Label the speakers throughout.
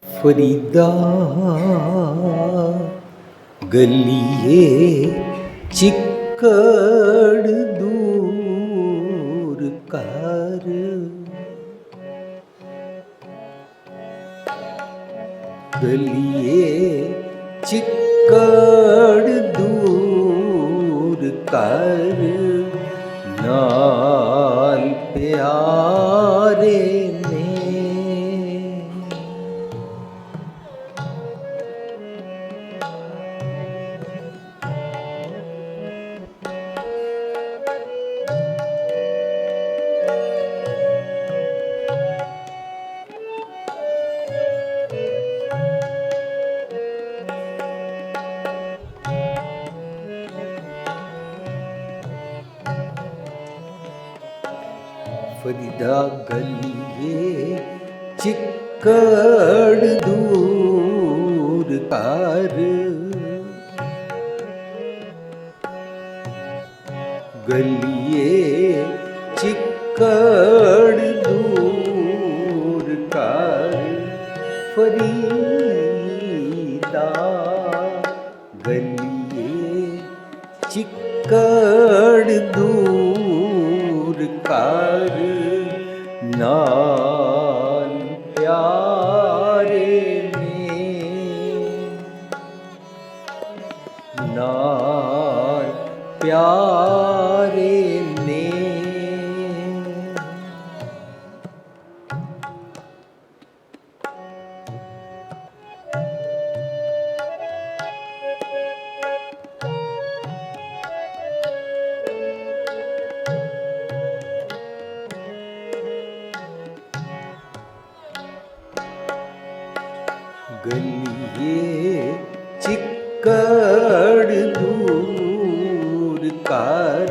Speaker 1: फरीदा गलिए चिक्कड़ दूर कर, गलिए चिक्कड़ दूर कर, नाल प्यारे ने फरीदा गलिए चिक्कड़ दूर कर, गलिए चिक्कड़ दूर कर, फरीदा गलिए चिक्कड़ दूर कर, नाल प्यारे ने, नाल प्यारे ने। गलिए चिक्कड़ दूर कर,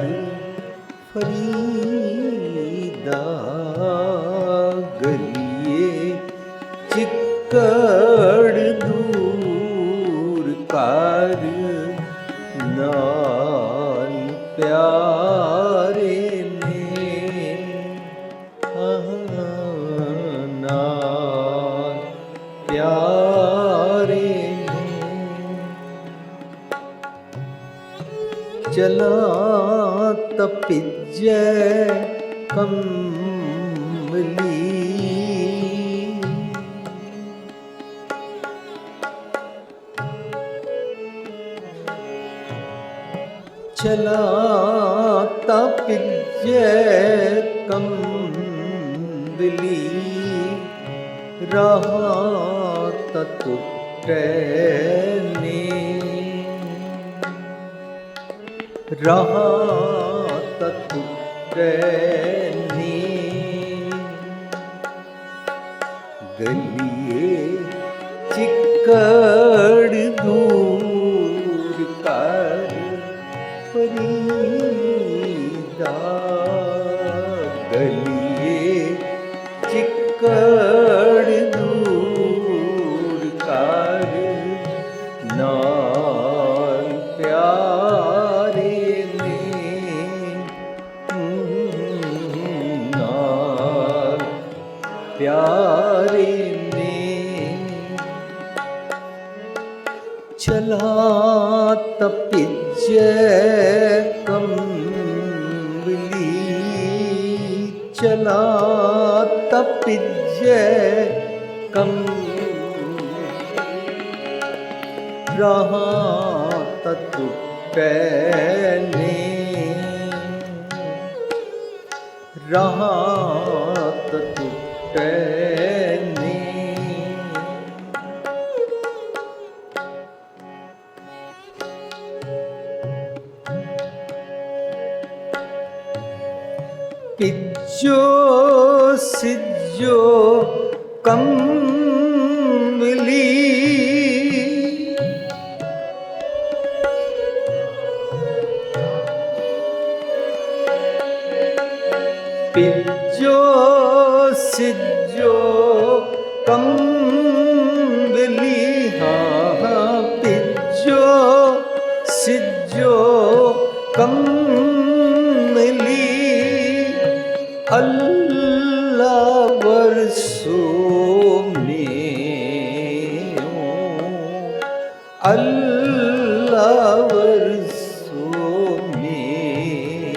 Speaker 1: फरीदा गलिए चिक्कड़ दूर कर, नाल प्यारे ने, नाल प्यारे ने। चला तपिज्जै कमली, चला तपिज्जै कमली, रहा टुटे ने, रहा टुटे ने। गलिए चिक्कड़ दूर कर, फरीदा गलिए चिक्कड़ दूर कर, नाल प्यारे ने, नाल प्यारे ने। चला तपिज्जै कमली, चला तपिज्जै रहा टुटे ने, रहा टुटे ने। पिज्जो सिज्जो कमली, पिज्जो सिज्जो कमली, हाँ पिज्जो सिज्जो कमली, अल्लाह बरसों में अल्लाह वर्षों में।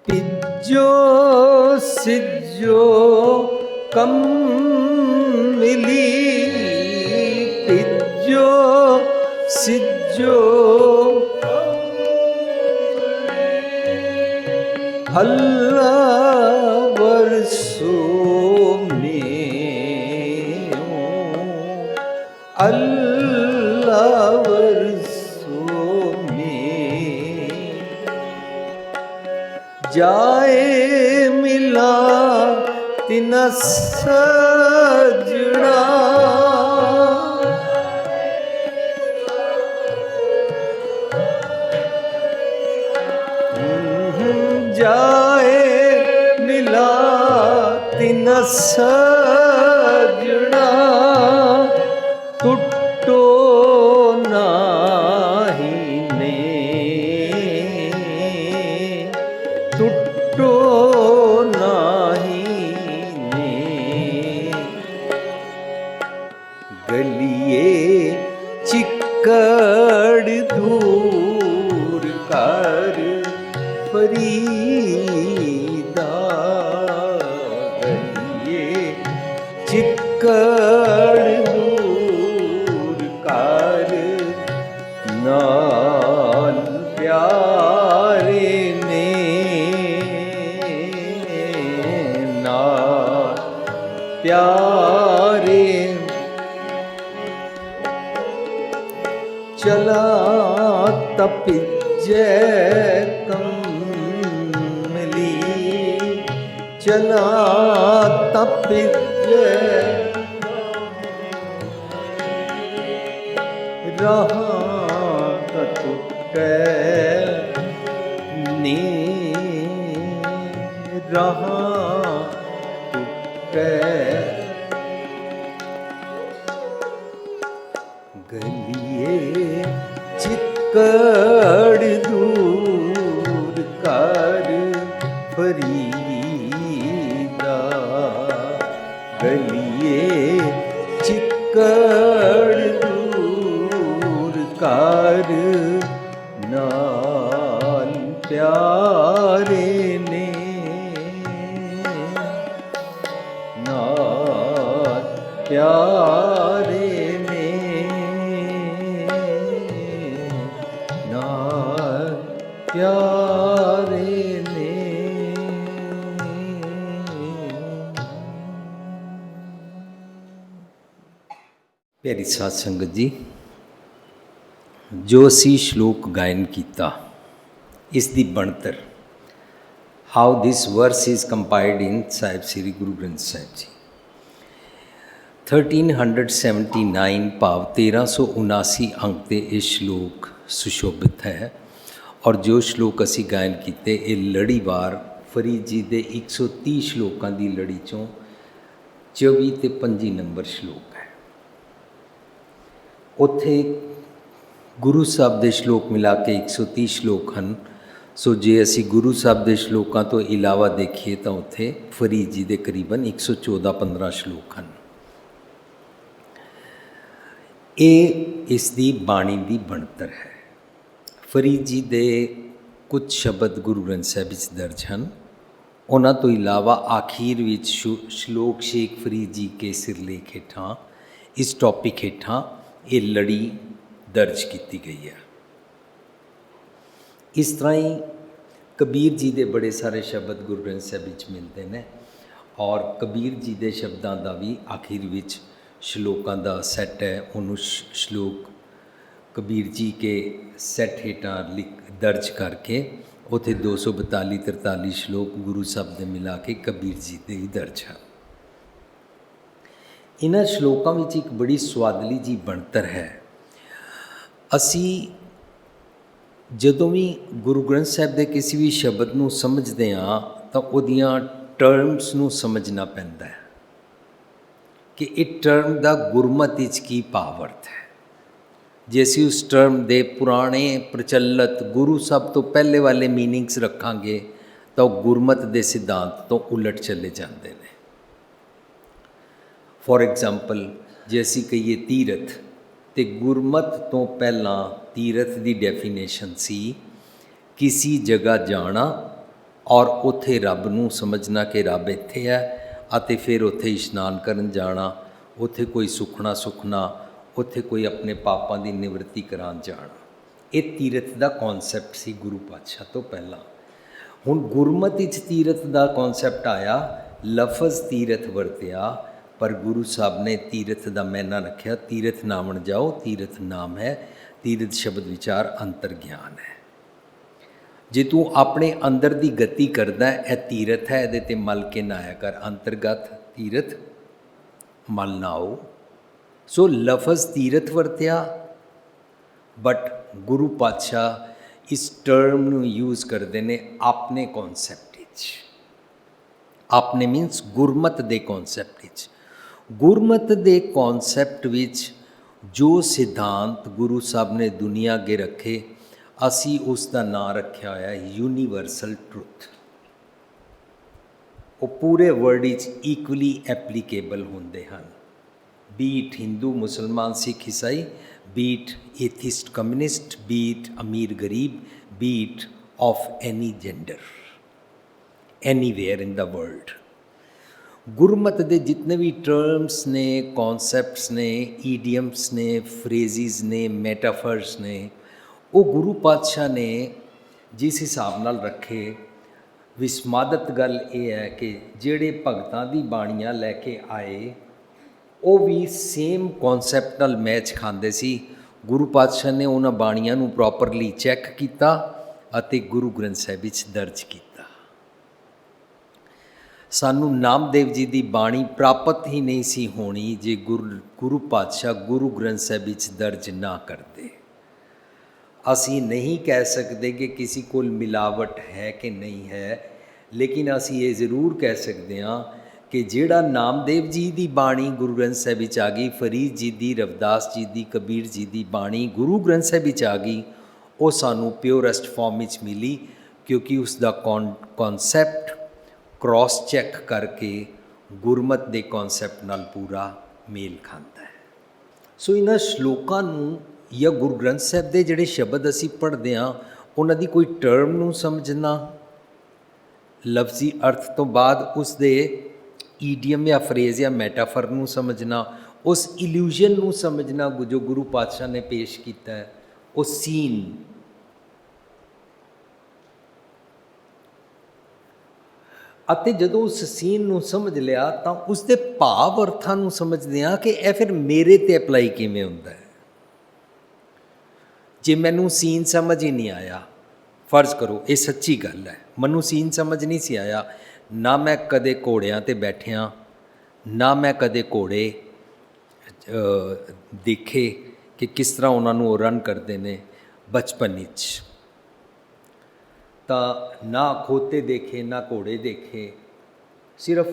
Speaker 1: पिज्जो सिज्जो कम मिली, पिज्जो सिज्जो अल्लाह वर्षों में, अल्लाह वर्षों में। जाए मिला तिना सजना, जाए मिला तिना सजना, टुटो नाही ने, टुटो नाही ने। गलिए चिक्कड़ दूर कर फरीदा, गलिए चिक्कड़ दूर कर नाल प्यारे ने, नाल प्यारे। चला तपिज्जै कमली, चला तपिज्जै रहा टुटै नी, रहा टुटै। गलिए चिक्कड़ दूर कर फरीदा, गलिए चिक्कड़ दूर कर नाल प्यारे ने, नाल प्यारे ने, नाल प्यारे ने। प्यारी साध संगत जी, जो असी श्लोक गायन किया, इसकी बनतर, how this verse is compiled in Sahib Shri Guru Granth Sahib जी। 1379 भाव 1379 अंक ते ये श्लोक सुशोभित है। और जो श्लोक असी गायन किए, ये लड़ीवार फरीद जी के 130 श्लोकों की लड़ी चों 24 ते 25 नंबर श्लोक है। उत्थे गुरु साहब के श्लोक मिला के 130 श्लोक हैं। सो जे असी गुरु साहब के श्लोकों तो इलावा देखिए तो उत्थे फरीद जी के करीबन 114-15 श्लोक हैं। ये इसकी बाणी की बनतर है। फरीद जी के कुछ शब्द गुरु ग्रंथ साहिब विच दर्ज हैं। उन्हां तो इलावा आखिर विच श्लोक शेख फरीद जी के सिरलेख हेठां इस टॉपिक हेठां ये लड़ी दर्ज की गई है। इस तरह ही कबीर जी के बड़े सारे शब्द गुरु ग्रंथ साहिब विच मिलते हैं। और कबीर जी के शब्दों का भी आखिर विच श्लोकों का सैट है। उन्होंने श्लोक कबीर जी के सैट हेठां दर्ज करके उथे 242-43 श्लोक गुरु साहब ने मिला के कबीर जी के ही दर्ज है। इन्हां श्लोकों में एक बड़ी स्वादली जी बनतर है। असी जदों भी गुरु ग्रंथ साहिब के किसी भी शब्द को समझते हाँ तो उहदियां टर्म्स नूं समझना पैंदा है कि इस टर्म का गुरमत विच की भावार्थ है। जे असी उस टर्म के पुराने प्रचलित गुरु साहब तो पहले वाले मीनिंग्स रखांगे तो गुरमत के सिद्धांत तो उलट चले जाते हैं। ਫੋਰ ਐਗਜ਼ਾਮਪਲ ਜੇ ਅਸੀਂ ਕਹੀਏ ਤੀਰਥ, ਤੇ ਗੁਰਮਤ ਤੋਂ ਪਹਿਲਾਂ ਤੀਰਥ ਦੀ ਡੈਫੀਨੇਸ਼ਨ ਸੀ ਕਿਸੀ ਜਗ੍ਹਾ ਜਾਣਾ ਔਰ ਉੱਥੇ ਰੱਬ ਨੂੰ ਸਮਝਣਾ ਕਿ ਰੱਬ ਇੱਥੇ ਹੈ, ਅਤੇ ਫਿਰ ਉੱਥੇ ਇਸ਼ਨਾਨ ਕਰਨ ਜਾਣਾ, ਉੱਥੇ ਕੋਈ ਸੁਖਣਾ, ਉੱਥੇ ਕੋਈ ਆਪਣੇ ਪਾਪਾਂ ਦੀ ਨਿਵਰਤੀ ਕਰਾਉਣ ਜਾਣਾ। ਇਹ ਤੀਰਥ ਦਾ ਕੌਨਸੈਪਟ ਸੀ ਗੁਰੂ ਪਾਤਸ਼ਾਹ ਤੋਂ ਪਹਿਲਾਂ। ਹੁਣ ਗੁਰਮਤਿ ਵਿੱਚ ਤੀਰਥ ਦਾ ਕੌਨਸੈਪਟ ਆਇਆ, ਲਫ਼ਜ਼ ਤੀਰਥ ਵਰਤਿਆ, ਪਰ ਗੁਰੂ ਸਾਹਿਬ ਨੇ ਤੀਰਥ ਦਾ ਮੈਨਾ ਰੱਖਿਆ, ਤੀਰਥ ਨਾਵਣ ਜਾਓ, ਤੀਰਥ ਨਾਮ ਹੈ, ਤੀਰਥ ਸ਼ਬਦ ਵਿਚਾਰ ਅੰਤਰ ਗਿਆਨ ਹੈ। ਜੇ ਤੂੰ ਆਪਣੇ ਅੰਦਰ ਦੀ ਗਤੀ ਕਰਦਾ, ਇਹ ਤੀਰਥ ਹੈ, ਇਹਦੇ 'ਤੇ ਮਲ ਕੇ ਨਹਾਇਆ ਕਰ, ਅੰਤਰਗਤ ਤੀਰਥ ਮਲ ਨਾਓ। ਸੋ ਲਫ਼ਜ਼ ਤੀਰਥ ਵਰਤਿਆ, ਬਟ ਗੁਰੂ ਪਾਤਸ਼ਾਹ ਇਸ ਟਰਮ ਨੂੰ ਯੂਜ਼ ਕਰਦੇ ਨੇ ਆਪਣੇ ਕੌਨਸੈਪਟ ਵਿੱਚ। ਆਪਣੇ ਮੀਨਸ ਗੁਰਮਤ ਦੇ ਕੌਨਸੈਪਟ ਵਿੱਚ। ਗੁਰਮਤ ਦੇ ਕੌਨਸੈਪਟ ਵਿੱਚ ਜੋ ਸਿਧਾਂਤ ਗੁਰੂ ਸਾਹਿਬ ਨੇ ਦੁਨੀਆ ਅੱਗੇ ਰੱਖੇ, ਅਸੀਂ ਉਸ ਦਾ ਨਾਂ ਰੱਖਿਆ ਹੋਇਆ ਯੂਨੀਵਰਸਲ ਟਰੁੱਥ। ਉਹ ਪੂਰੇ ਵਰਲਡ ਵਿੱਚ ਇਕੁਅਲੀ ਐਪਲੀਕੇਬਲ ਹੁੰਦੇ ਹਨ, ਬੀਟ ਹਿੰਦੂ, ਮੁਸਲਮਾਨ, ਸਿੱਖ, ਈਸਾਈ, ਬੀਟ ਏਥਿਸਟ, ਕਮਿਊਨਿਸਟ, ਬੀਟ ਅਮੀਰ ਗਰੀਬ, be it of any gender, anywhere in the world. ਗੁਰਮਤ ਦੇ ਜਿਤਨੇ ਵੀ ਟਰਮਸ ਨੇ, ਕੌਨਸੈਪਟਸ ਨੇ, ਈਡੀਅਮਸ ਨੇ, ਫਰੇਜ਼ਿਸ ਨੇ, ਮੈਟਾਫਰਸ ਨੇ, ਉਹ ਗੁਰੂ ਪਾਤਸ਼ਾਹ ਨੇ ਜਿਸ ਹਿਸਾਬ ਨਾਲ ਰੱਖੇ। ਵਿਸਮਾਦਤ ਗੱਲ ਇਹ ਹੈ ਕਿ ਜਿਹੜੇ ਭਗਤਾਂ ਦੀ ਬਾਣੀਆਂ ਲੈ ਕੇ ਆਏ, ਉਹ ਵੀ ਸੇਮ ਕੌਨਸੈਪਟ ਨਾਲ ਮੈਚ ਖਾਂਦੇ ਸੀ। ਗੁਰੂ ਪਾਤਸ਼ਾਹ ਨੇ ਉਹਨਾਂ ਬਾਣੀਆਂ ਨੂੰ ਪ੍ਰੋਪਰਲੀ ਚੈੱਕ ਕੀਤਾ ਅਤੇ ਗੁਰੂ ਗ੍ਰੰਥ ਸਾਹਿਬ ਵਿੱਚ ਦਰਜ ਕੀਤਾ। ਸਾਨੂੰ ਨਾਮਦੇਵ ਜੀ ਦੀ ਬਾਣੀ ਪ੍ਰਾਪਤ ਹੀ ਨਹੀਂ ਸੀ ਹੋਣੀ ਜੇ ਗੁਰੂ ਪਾਤਸ਼ਾਹ ਗੁਰੂ ਗ੍ਰੰਥ ਸਾਹਿਬ ਵਿੱਚ ਦਰਜ ਨਾ ਕਰਦੇ। ਅਸੀਂ ਨਹੀਂ ਕਹਿ ਸਕਦੇ ਕਿ ਕਿਸੇ ਕੋਲ ਮਿਲਾਵਟ ਹੈ ਕਿ ਨਹੀਂ ਹੈ, ਲੇਕਿਨ ਅਸੀਂ ਇਹ ਜ਼ਰੂਰ ਕਹਿ ਸਕਦੇ ਹਾਂ ਕਿ ਜਿਹੜਾ ਨਾਮਦੇਵ ਜੀ ਦੀ ਬਾਣੀ ਗੁਰੂ ਗ੍ਰੰਥ ਸਾਹਿਬ ਵਿੱਚ ਆ ਗਈ, ਫਰੀਦ ਜੀ ਦੀ, ਰਵਿਦਾਸ ਜੀ ਦੀ, ਕਬੀਰ ਜੀ ਦੀ ਬਾਣੀ ਗੁਰੂ ਗ੍ਰੰਥ ਸਾਹਿਬ ਵਿੱਚ ਆ ਗਈ, ਉਹ ਸਾਨੂੰ ਪਿਓਰੈਸਟ ਫਾਰਮ ਵਿੱਚ ਮਿਲੀ, ਕਿਉਂਕਿ ਉਸ ਦਾ ਕੌਨਸੈਪਟ ਕ੍ਰੋਸ ਚੈੱਕ ਕਰਕੇ ਗੁਰਮਤ ਦੇ ਕੌਨਸੈਪਟ ਨਾਲ ਪੂਰਾ ਮੇਲ ਖਾਂਦਾ ਹੈ। ਸੋ ਇਹਨਾਂ ਸ਼ਲੋਕਾਂ ਨੂੰ ਜਾਂ ਗੁਰੂ ਗ੍ਰੰਥ ਸਾਹਿਬ ਦੇ ਜਿਹੜੇ ਸ਼ਬਦ ਅਸੀਂ ਪੜ੍ਹਦੇ ਹਾਂ, ਉਹਨਾਂ ਦੀ ਕੋਈ ਟਰਮ ਨੂੰ ਸਮਝਣਾ, ਲਫ਼ਜ਼ੀ ਅਰਥ ਤੋਂ ਬਾਅਦ ਉਸ ਦੇ ਈਡੀਅਮ ਜਾਂ ਫਰੇਜ਼ ਜਾਂ ਮੈਟਾਫਰ ਨੂੰ ਸਮਝਣਾ, ਉਸ ਇਲੂਜ਼ਨ ਨੂੰ ਸਮਝਣਾ ਜੋ ਗੁਰੂ ਪਾਤਸ਼ਾਹ ਨੇ ਪੇਸ਼ ਕੀਤਾ ਹੈ, ਉਹ ਸੀਨ। ਅਤੇ ਜਦੋਂ ਉਸ ਸੀਨ ਨੂੰ ਸਮਝ ਲਿਆ ਤਾਂ ਉਸ ਦੇ ਭਾਵ ਅਰਥਾਂ ਨੂੰ ਸਮਝਦੇ ਹਾਂ ਕਿ ਇਹ ਫਿਰ ਮੇਰੇ 'ਤੇ ਅਪਲਾਈ ਕਿਵੇਂ ਹੁੰਦਾ ਹੈ। ਜੇ ਮੈਨੂੰ ਸੀਨ ਸਮਝ ਹੀ ਨਹੀਂ ਆਇਆ, ਫਰਜ਼ ਕਰੋ ਇਹ ਸੱਚੀ ਗੱਲ ਹੈ, ਮੈਨੂੰ ਸੀਨ ਸਮਝ ਨਹੀਂ ਸੀ ਆਇਆ, ਨਾ ਮੈਂ ਕਦੇ ਘੋੜਿਆਂ 'ਤੇ ਬੈਠਿਆ, ਨਾ ਮੈਂ ਕਦੇ ਘੋੜੇ ਦੇਖੇ ਕਿ ਕਿਸ ਤਰ੍ਹਾਂ ਉਹਨਾਂ ਨੂੰ ਉਹ ਰਨ ਕਰਦੇ ਨੇ ਬਚਪਨ ਵਿੱਚ, ਤਾਂ ਨਾ ਖੋਤੇ ਦੇਖੇ, ਨਾ ਘੋੜੇ ਦੇਖੇ, ਸਿਰਫ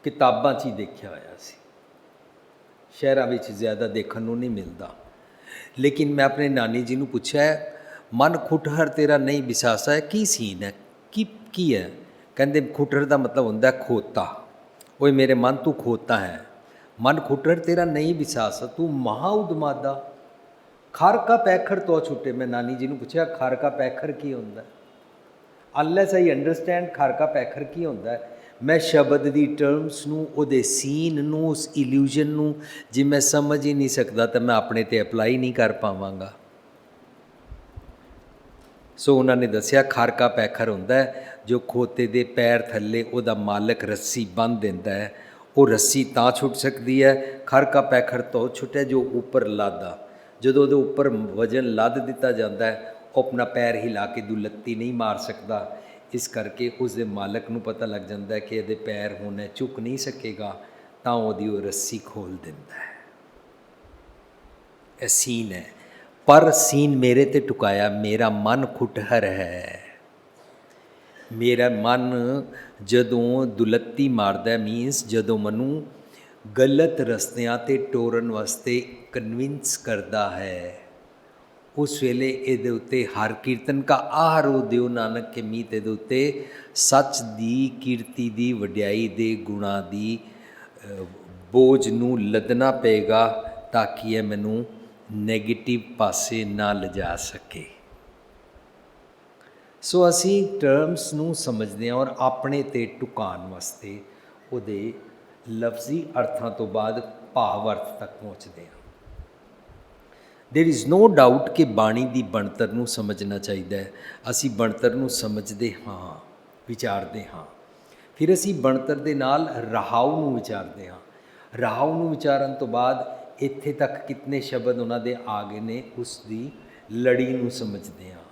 Speaker 1: ਕਿਤਾਬਾਂ 'ਚ ਹੀ ਦੇਖਿਆ ਹੋਇਆ ਸੀ। ਸ਼ਹਿਰਾਂ ਵਿੱਚ ਜ਼ਿਆਦਾ ਦੇਖਣ ਨੂੰ ਨਹੀਂ ਮਿਲਦਾ। ਲੇਕਿਨ ਮੈਂ ਆਪਣੇ ਨਾਨੀ ਜੀ ਨੂੰ ਪੁੱਛਿਆ, ਮਨ ਖੁੱਟਹਰ ਤੇਰਾ ਨਹੀਂ ਵਿਸਾਸਾ ਹੈ, ਕੀ ਸੀਨ ਹੈ, ਕੀ ਹੈ? ਕਹਿੰਦੇ ਖੁੱਟਹਰ ਦਾ ਮਤਲਬ ਹੁੰਦਾ ਖੋਤਾ। ਓਏ ਮੇਰੇ ਮਨ ਤੂੰ ਖੋਤਾ ਹੈ, ਮਨ ਖੁੱਟਹਰ ਤੇਰਾ ਨਹੀਂ ਵਿਸਾਸਾ, ਤੂੰ ਮਹਾ ਉਦਮਾਦਾ, ਖਰ ਕਾ ਪੈਖਰ ਤੋਂ ਛੁੱਟੇ। ਮੈਂ ਨਾਨੀ ਜੀ ਨੂੰ ਪੁੱਛਿਆ ਖਰ ਕਾ ਪੈਖਰ ਕੀ ਹੁੰਦਾ? ਅਨਲੈਸ ਆਈ ਅੰਡਰਸਟੈਂਡ ਖਰ ਕਾ ਪੈਖਰ ਕੀ ਹੁੰਦਾ, ਮੈਂ ਸ਼ਬਦ ਦੀ ਟਰਮਸ ਨੂੰ, ਉਹਦੇ ਸੀਨ ਨੂੰ, ਉਸ ਇਲੂਜ਼ਨ ਨੂੰ ਜੇ ਮੈਂ ਸਮਝ ਹੀ ਨਹੀਂ ਸਕਦਾ ਤਾਂ ਮੈਂ ਆਪਣੇ 'ਤੇ ਅਪਲਾਈ ਨਹੀਂ ਕਰ ਪਾਵਾਂਗਾ। ਸੋ ਉਹਨਾਂ ਨੇ ਦੱਸਿਆ ਖਰ ਕਾ ਪੈਖਰ ਹੁੰਦਾ ਹੈ ਜੋ ਖੋਤੇ ਦੇ ਪੈਰ ਥੱਲੇ ਉਹਦਾ ਮਾਲਕ ਰੱਸੀ ਬੰਨ੍ਹ ਦਿੰਦਾ ਹੈ, ਉਹ ਰੱਸੀ ਤਾਂ ਛੁੱਟ ਸਕਦੀ ਹੈ। ਖਰ ਕਾ ਪੈਖਰ ਤੋਂ ਛੁੱਟਿਆ ਜੋ ਉੱਪਰ ਲਾਦਾ, ਜਦੋਂ ਉਹਦੇ ਉੱਪਰ ਵਜਨ ਲੱਦ ਦਿੱਤਾ ਜਾਂਦਾ ਹੈ, ਉਹ ਆਪਣਾ ਪੈਰ ਹਿਲਾ ਕੇ ਦੁਲੱਤੀ ਨਹੀਂ ਮਾਰ ਸਕਦਾ। ਇਸ ਕਰਕੇ ਉਸ ਦੇ ਮਾਲਕ ਨੂੰ ਪਤਾ ਲੱਗ ਜਾਂਦਾ ਕਿ ਇਹਦੇ ਪੈਰ ਹੁਣ ਝੁਕ ਨਹੀਂ ਸਕੇਗਾ, ਤਾਂ ਉਹਦੀ ਉਹ ਰੱਸੀ ਖੋਲ੍ਹ ਦਿੰਦਾ ਹੈ। ਇਹ ਸੀਨ ਹੈ, ਪਰ ਸੀਨ ਮੇਰੇ 'ਤੇ ਟੁਕਾਇਆ, ਮੇਰਾ ਮਨ ਖੁੱਟਹਰ ਹੈ। ਮੇਰਾ ਮਨ ਜਦੋਂ ਦੁਲੱਤੀ ਮਾਰਦਾ, ਮੀਨਸ ਜਦੋਂ ਮੈਨੂੰ ਗਲਤ ਰਸਤਿਆਂ 'ਤੇ ਟੋਰਨ ਵਾਸਤੇ ਕਨਵਿੰਸ ਕਰਦਾ ਹੈ, उस वेले ਇਹਦੇ ਉੱਤੇ हर कीर्तन का आहारो ਦਿਓ नानक के मीत ਇਹਦੇ ਉੱਤੇ सच ਦੀ ਕੀਰਤੀ ਦੀ ਵਡਿਆਈ ਦੇ ਗੁਣਾਂ ਦੀ ਬੋਝ ਨੂੰ ਲੱਦਣਾ ਪਏਗਾ ਤਾਂ ਕਿ ਇਹ ਮੈਨੂੰ ਨੈਗੇਟਿਵ ਪਾਸੇ ਨਾ ਲਿਜਾ ਸਕੇ। ਸੋ ਅਸੀਂ ਟਰਮਸ ਨੂੰ ਸਮਝਦੇ ਹਾਂ ਔਰ ਆਪਣੇ 'ਤੇ ਟੁਕਾਉਣ ਵਾਸਤੇ ਉਹਦੇ ਲਫ਼ਜ਼ੀ ਅਰਥਾਂ ਤੋਂ ਬਾਅਦ ਭਾਵ ਅਰਥ ਤੱਕ ਪਹੁੰਚਦੇ ਹਾਂ। देर इज़ नो डाउट कि बाणी की ਬਣਤਰ ਨੂੰ ਸਮਝਣਾ ਚਾਹੀਦਾ ਹੈ। ਅਸੀਂ ਬਣਤਰ ਨੂੰ ਸਮਝਦੇ ਹਾਂ, ਵਿਚਾਰਦੇ ਹਾਂ, ਫਿਰ ਅਸੀਂ ਬਣਤਰ ਦੇ ਨਾਲ ਰਹਾਉ ਨੂੰ ਵਿਚਾਰਦੇ ਹਾਂ। ਰਹਾਉ ਨੂੰ ਵਿਚਾਰਨ ਤੋਂ ਬਾਅਦ ਇੱਥੇ ਤੱਕ ਕਿਤਨੇ ਸ਼ਬਦ ਉਹਨਾਂ ਦੇ ਆ ਗਏ ਨੇ ਉਸ ਦੀ ਲੜੀ ਨੂੰ ਸਮਝਦੇ ਹਾਂ,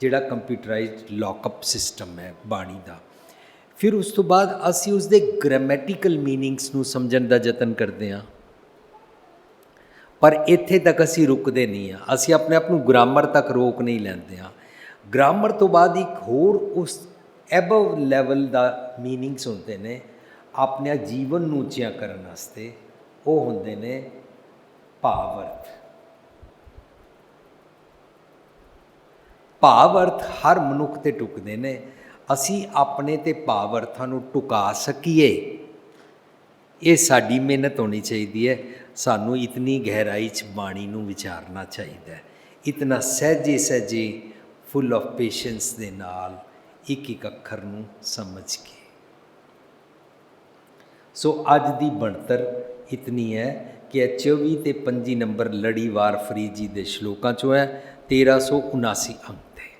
Speaker 1: ਜਿਹੜਾ ਕੰਪਿਊਟਰਾਈਜ਼ਡ ਲੌਕਅਪ ਸਿਸਟਮ ਹੈ ਬਾਣੀ ਦਾ। ਫਿਰ ਉਸ ਤੋਂ ਬਾਅਦ ਅਸੀਂ ਉਸ ਦੇ ਗ੍ਰਾਮੈਟੀਕਲ ਮੀਨਿੰਗਸ ਨੂੰ ਸਮਝਣ ਦਾ ਯਤਨ ਕਰਦੇ ਹਾਂ। ਪਰ ਇੱਥੇ ਤੱਕ ਅਸੀਂ ਰੁਕਦੇ ਨਹੀਂ ਹਾਂ, ਅਸੀਂ ਆਪਣੇ ਆਪ ਨੂੰ ਗ੍ਰਾਮਰ ਤੱਕ ਰੋਕ ਨਹੀਂ ਲੈਂਦੇ ਹਾਂ। ਗ੍ਰਾਮਰ ਤੋਂ ਬਾਅਦ ਇੱਕ ਹੋਰ ਉਸ ਐਬਵ ਲੈਵਲ ਦਾ ਮੀਨਿੰਗਸ ਹੁੰਦੇ ਨੇ ਆਪਣੇ ਜੀਵਨ ਨੂੰ ਉੱਚਿਆਂ ਕਰਨ ਵਾਸਤੇ, ਉਹ ਹੁੰਦੇ ਨੇ ਭਾਵ ਅਰਥ। ਭਾਵ ਅਰਥ ਹਰ ਮਨੁੱਖ 'ਤੇ ਟੁਕਦੇ ਨੇ। ਅਸੀਂ ਆਪਣੇ 'ਤੇ ਭਾਵ ਅਰਥਾਂ ਨੂੰ ਟੁਕਾ ਸਕੀਏ, ਇਹ ਸਾਡੀ ਮਿਹਨਤ ਹੋਣੀ ਚਾਹੀਦੀ ਹੈ। ਸਾਨੂੰ ਇਤਨੀ ਗਹਿਰਾਈ 'ਚ ਬਾਣੀ ਨੂੰ ਵਿਚਾਰਨਾ ਚਾਹੀਦਾ, ਇਤਨਾ ਸਹਿਜੇ ਸਹਿਜੇ ਫੁੱਲ ਆਫ ਪੇਸ਼ੈਂਸ ਦੇ ਨਾਲ ਇੱਕ ਇੱਕ ਅੱਖਰ ਨੂੰ ਸਮਝ ਕੇ। ਸੋ ਅੱਜ ਦੀ ਬਣਤਰ ਇਤਨੀ ਹੈ ਕਿ ਇਹ 24 ਅਤੇ 25 ਨੰਬਰ ਲੜੀਵਾਰ ਫਰੀਦ ਜੀ ਦੇ ਸ਼ਲੋਕਾਂ 'ਚੋਂ ਹੈ, 1379 ਅੰਕ 'ਤੇ।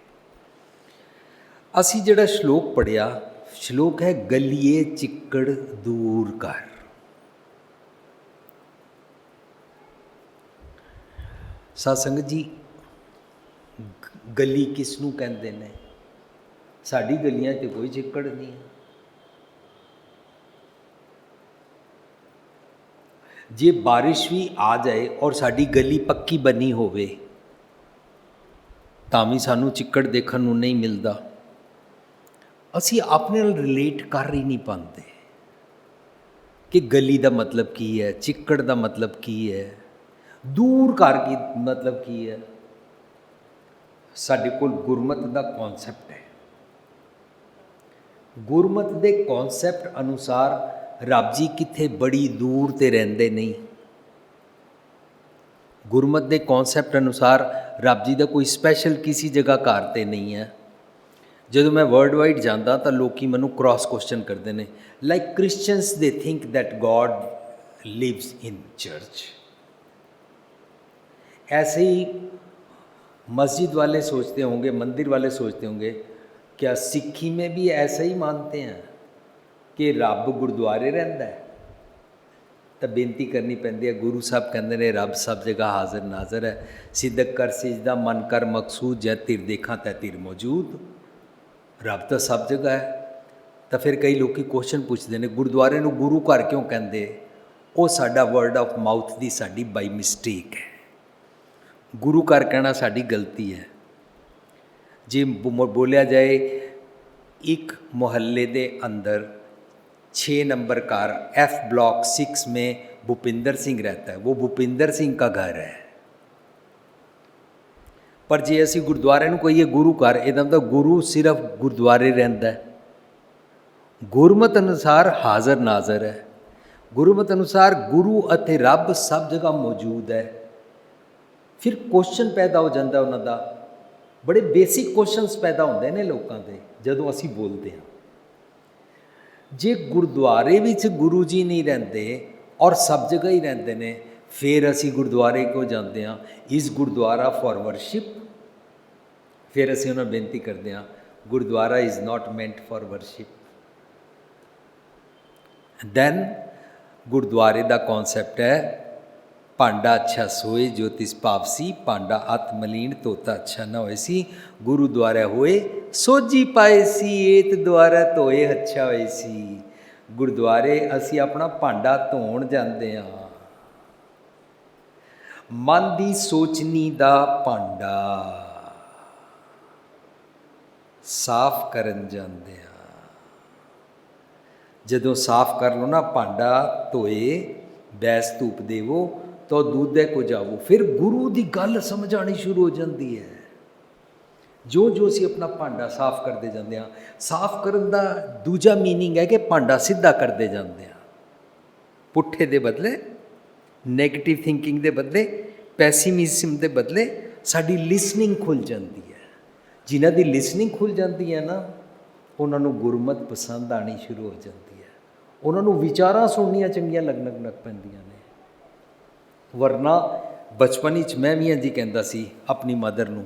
Speaker 1: ਅਸੀਂ ਜਿਹੜਾ ਸ਼ਲੋਕ ਪੜ੍ਹਿਆ, ਸ਼ਲੋਕ ਹੈ ਗਲੀਏ ਚਿੱਕੜ ਦੂਰ ਕਰ। ਸਾਧ ਸੰਗਤ ਜੀ, ਗਲੀ ਕਿਸ ਨੂੰ ਕਹਿੰਦੇ ਨੇ? ਸਾਡੀ ਗਲੀਆਂ 'ਚ ਕੋਈ ਚਿੱਕੜ ਨਹੀਂ ਹੈ। ਜੇ ਬਾਰਿਸ਼ ਵੀ ਆ ਜਾਏ ਔਰ ਸਾਡੀ ਗਲੀ ਪੱਕੀ ਬਣੀ ਹੋਵੇ ਤਾਂ ਵੀ ਸਾਨੂੰ ਚਿੱਕੜ ਦੇਖਣ ਨੂੰ ਨਹੀਂ ਮਿਲਦਾ। ਅਸੀਂ ਆਪਣੇ ਨਾਲ ਰਿਲੇਟ ਕਰ ਹੀ ਨਹੀਂ ਪਾਉਂਦੇ ਕਿ ਗਲੀ ਦਾ ਮਤਲਬ ਕੀ ਹੈ, ਚਿੱਕੜ ਦਾ ਮਤਲਬ ਕੀ ਹੈ, ਦੂਰ ਕਰ ਕੀ ਮਤਲਬ ਕੀ ਹੈ। ਸਾਡੇ ਕੋਲ ਗੁਰਮਤ ਦਾ ਕੌਨਸੈਪਟ ਹੈ। ਗੁਰਮਤ ਦੇ ਕੌਨਸੈਪਟ ਅਨੁਸਾਰ ਰੱਬ ਜੀ ਕਿੱਥੇ ਬੜੀ ਦੂਰ 'ਤੇ ਰਹਿੰਦੇ ਨਹੀਂ। ਗੁਰਮਤ ਦੇ ਕੌਨਸੈਪਟ ਅਨੁਸਾਰ ਰੱਬ ਜੀ ਦਾ ਕੋਈ ਸਪੈਸ਼ਲ ਕਿਸੇ ਜਗ੍ਹਾ ਘਰ 'ਤੇ ਨਹੀਂ ਹੈ। ਜਦੋਂ ਮੈਂ ਵਰਲਡ ਵਾਈਡ ਜਾਂਦਾ ਤਾਂ ਲੋਕ ਮੈਨੂੰ ਕ੍ਰਾਸ ਕੁਐਸਚਨ ਕਰਦੇ ਨੇ, ਲਾਈਕ ਕ੍ਰਿਸਚਨਸ ਦੇ think that God lives in church. ऐसे ही मस्जिद वाले सोचते होंगे, मंदिर वाले सोचते होंगे, क्या सिक्खी में भी ऐसा ही मानते हैं कि रब गुरुद्वारे रहिंदा है? तो बेनती करनी पैंदी है। गुरु साहब कहते हैं रब सब जगह हाजिर नाजर है, सिदक कर सिजदा मन कर मकसूद, जै तिर देखा तै तिर मौजूद। रब तो सब जगह है। तो फिर कई लोग क्वेश्चन पूछते हैं गुरुद्वारे नूं गुरु घर क्यों कहते? वो साडा वर्ड ऑफ माउथ की साडी बाई मिसटेक है। गुरु घर कहना साड़ी गलती है। जे बोलिया जाए एक मोहल्ले के अंदर 6 नंबर कार F ब्लॉक 6 में भूपिंदर सिंह रहता है, वो भूपिंदर सिंह का घर है। पर जे असी गुरुद्वारे नूं कहिए गुरु घर, इहदा मतलब गुरु सिर्फ गुरुद्वारे रहिंदा है। गुरमत अनुसार हाज़र नाज़र है। गुरमत अनुसार गुरु अते रब सब जगह मौजूद है। फिर क्वेश्चन पैदा हो जाता उन्हों का, बड़े बेसिक क्वेश्चनस पैदा होंदे ने लोगों के जदों असी बोलते हैं। जे गुरुद्वारे विच गुरु जी नहीं रहिंदे और सब जगह ही रहिंदे ने, फिर असी गुरुद्वारे क्यों जाते हैं? Is gurdwara for worship? फिर असी उन्हें बेनती करते हैं, gurdwara is not meant for worship. Then गुरुद्वारे का कॉन्सैप्ट है भांडा अच्छा सोए जो तिस पावसी, भांडा अत मलीन धोता अच्छा न होए सी। गुरुद्वारा होए सोजी पाए सी, एत द्वारा धोए अच्छा होए सी। गुरुद्वारे असी अपना भांडा धोण जाते हैं, मन की सोचनी का भांडा साफ करन जाते हैं। जदों साफ कर लो ना भांडा धोए, बैस धूप देवो, तो दूधे को जावो। फिर गुरु की गल समझ आनी शुरू हो जाती है। जो जो असी अपना भांडा साफ करते जाते हैं, साफ करने का दूजा मीनिंग है कि भांडा सीधा करते जाते हैं। पुट्ठे के बदले, नैगेटिव थिंकिंग के बदले, पैसीमिज्म के बदले साड़ी लिसनिंग खुल जाती है। जिन्हों की लिसनिंग खुल जाती है ना, उन्होंने गुरमत पसंद आनी शुरू हो जाती है। उन्होंने विचारां सुननिया चंगिया लगन लग पैंदियां ने। वरना बचपन ही मैं भी इंज कहता सी अपनी मदर नूं,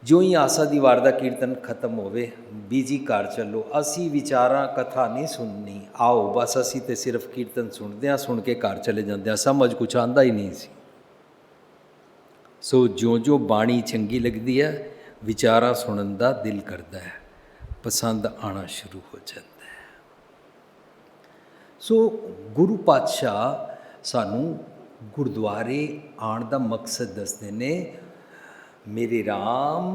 Speaker 1: जो ही आसा दी वार दा कीर्तन खत्म होवे, बीजी घर चलो, असी विचारां कथा नहीं सुननी, आओ बस असी तो सिर्फ कीर्तन सुनते हैं, सुन के घर चले जाते हैं, समझ कुछ आंदा ही नहीं सी। सो जो जो बाणी चंगी लगती है, विचारां सुनन दा दिल करता है, पसंद आना शुरू हो जाता है। सो गुरु पातशाह सानू गुरुद्वारे आने का मकसद दसते ने। मेरे राम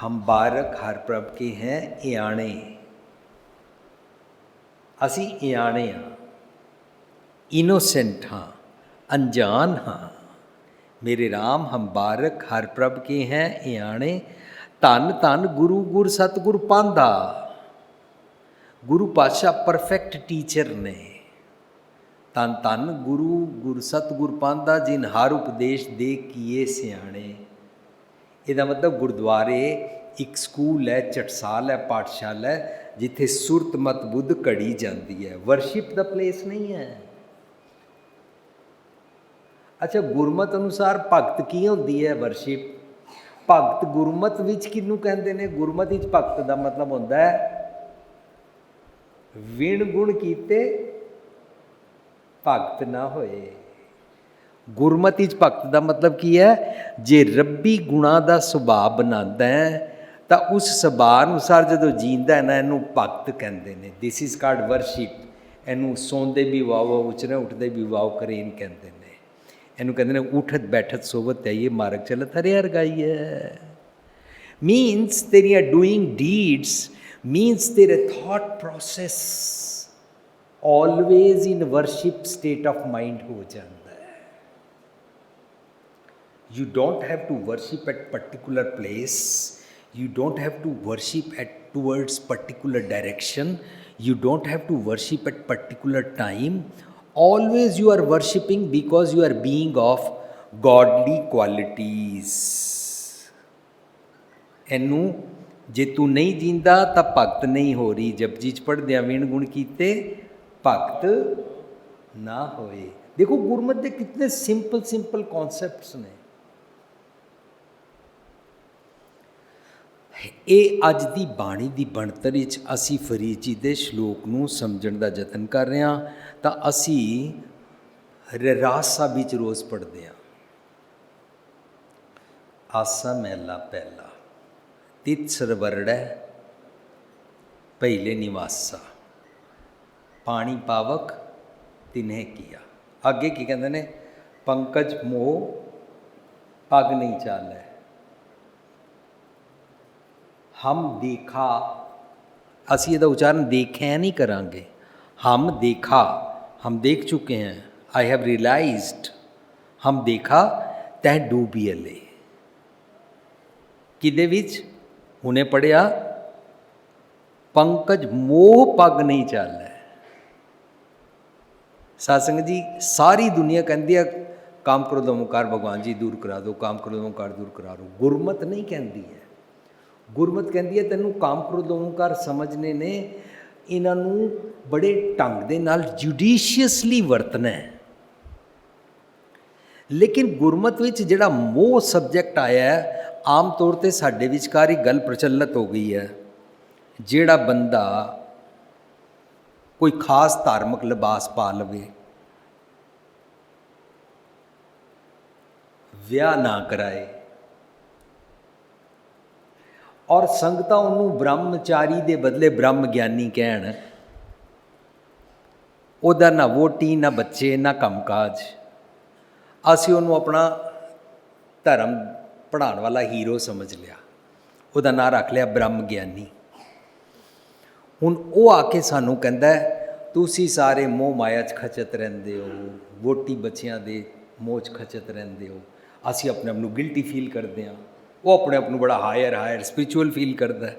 Speaker 1: हम बारक हर प्रभ के हैं इयाणे। असी इयाणे हाँ, इनोसेंट हाँ, अनजान हाँ। मेरे राम हम बारक हर प्रभ के हैं इयाणे। धन धन गुरु गुर सतगुर पांधा। गुरु पातशाह परफेक्ट टीचर ने। धन धन गुरु गुर सतगुर पांधा, जिन हर उपदेश दे किए सियाणे। ਇਹਦਾ मतलब गुरुद्वारे एक स्कूल है, चटसाल है, पाठशाला है, जिथे सुरत मत बुद्ध घड़ी जाती है। वर्शिप दा प्लेस नहीं है। अच्छा, गुरमत अनुसार भगत की होती है? वर्शिप भगत गुरमत विच किनू कहते हैं? गुरमत विच भगत का मतलब होता है विण गुण कीते भगत ना होए। गुरमति भगत का मतलब की है? जे रब्बी गुणा का सुभाव बनाता है तो उस सुभाव अनुसार जो जींदा है ना, इनू भगत कहते हैं। This is called worship. इनू सौंदे भी वाओ, उचरे उठते भी वाओ करेन कहते हैं। इनू कहते हैं उठत बैठत सोवत है, ये मार्ग चलत हरे हर गाई है। मीन्स तेरिया डूइंग डीड्स, मीन्स तेरे thought process always in worship state of mind हो जाता है। You don't have to worship at particular place. You don't have to worship at towards particular direction. You don't have to worship at particular time. Always you are worshipping because you are being of godly qualities. इनू जे तू नहीं जींदा तो भगत नहीं हो रही। जपजी च पढ़दे विण गुण कीते भगत ना होए। देखो गुरमत के कितने सिंपल कॉन्सैप्ट्स ने। ਇਹ ਅੱਜ ਦੀ ਬਾਣੀ ਦੀ ਬਣਤਰ ਵਿੱਚ ਅਸੀਂ ਫਰੀਦ ਜੀ ਦੇ ਸ਼ਲੋਕ ਨੂੰ ਸਮਝਣ ਦਾ ਯਤਨ ਕਰ ਰਹੇ ਹਾਂ। ਤਾਂ ਅਸੀਂ ਰਹਿਰਾਸ ਸਾਹਿਬ ਵਿੱਚ ਰੋਜ਼ ਪੜ੍ਹਦੇ ਹਾਂ। ਆਸਾ ਮਹਿਲਾ ਪਹਿਲਾ, ਤਿਤ ਸਰਵਰੜੈ ਪਹਿਲੇ ਨਿਵਾਸਾ, ਪਾਣੀ ਪਾਵਕ ਤਿਨਹਿ ਕੀਆ। ਅੱਗੇ ਕੀ ਕਹਿੰਦੇ ਨੇ? ਪੰਕਜ ਮੋਹ ਪਗ ਨਹੀਂ ਚਾਲੈ। हम देखा, असी ਇਹਦਾ उच्चारण देखे नहीं करांगे। हम देखा, हम देख चुके हैं। आई हैव रियलाइज्ड, हम देखा तै डूबियले। किदे विच? हुने पढ़िया पंकज मोह पग नहीं चालै। सत्संग जी सारी दुनिया कहती है काम क्रोध अहंकार भगवान जी दूर करा दो, काम क्रोध अहंकार दूर करा दो। गुरमत नहीं कहती है। गुरमत कहती है तैनू काम क्रोध अहंकार समझने ने, इन्हों बड़े ढंग दे नाल जुडिशियसली वरतना है। लेकिन गुरमत विच जिहड़ा मोह सबजैक्ट आया है, आम तौर पर साडे विचकार ही गल प्रचलित हो गई है। जिहड़ा बंदा कोई खास धार्मिक लिबास पा लवे, विआह ना कराए और संगतां उन्होंने ब्रह्मचारी के बदले ब्रह्म ज्ञानी कहण, उहदा ना वोटी ना बच्चे ना कामकाज, असीं उन्होंने अपना धर्म पढ़ाने वाला हीरो समझ लिया, उहदा नाम रख लिया ब्रह्म ज्ञानी। हुण वो आके सानू कहंदा है तुसीं सारे मोह माया च खचत रहिंदे हो, वोटी बच्चियां दे ਮੋਚ ਖਚਤ ਰਹਿੰਦੇ ਹੋ। ਅਸੀਂ ਆਪਣੇ ਆਪ ਨੂੰ ਗਿਲਟੀ ਫੀਲ ਕਰਦੇ ਹਾਂ, ਉਹ ਆਪਣੇ ਆਪ ਨੂੰ ਬੜਾ ਹਾਇਰ स्पिरिचुअल फील करता है,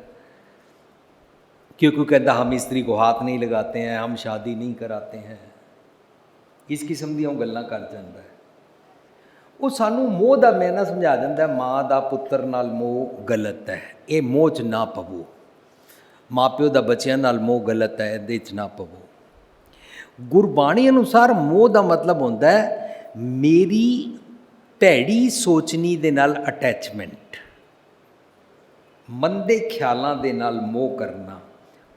Speaker 1: क्योंकि कहता हम स्त्री को हाथ नहीं लगाते हैं, हम शादी नहीं कराते हैं, इस किस्म ਦੀਆਂ ਗੱਲਾਂ ਕਰ ਜਾਂਦਾ ਹੈ। ਉਹ ਸਾਨੂੰ ਮੋਹ ਦਾ ਮੈਨਾ ਸਮਝਾ ਦਿੰਦਾ, ਮਾਂ ਦਾ ਪੁੱਤਰ ਨਾਲ ਮੋਹ ਗਲਤ ਹੈ, ਇਹ ਮੋਹ 'ਚ ਨਾ ਪਵੋ, ਮਾਂ ਪਿਓ ਦਾ ਬੱਚਿਆਂ ਨਾਲ ਮੋਹ ਗਲਤ ਹੈ, ਇਹਦੇ 'ਚ ਨਾ ਪਵੋ। ਗੁਰਬਾਣੀ ਅਨੁਸਾਰ ਮੋਹ ਦਾ ਮਤਲਬ ਹੁੰਦਾ ਹੈ ਮੇਰੀ ਭੈੜੀ ਸੋਚਣੀ ਦੇ ਨਾਲ ਅਟੈਚਮੈਂਟ, ਮੰਦੇ ਖਿਆਲਾਂ ਦੇ ਨਾਲ ਮੋਹ ਕਰਨਾ।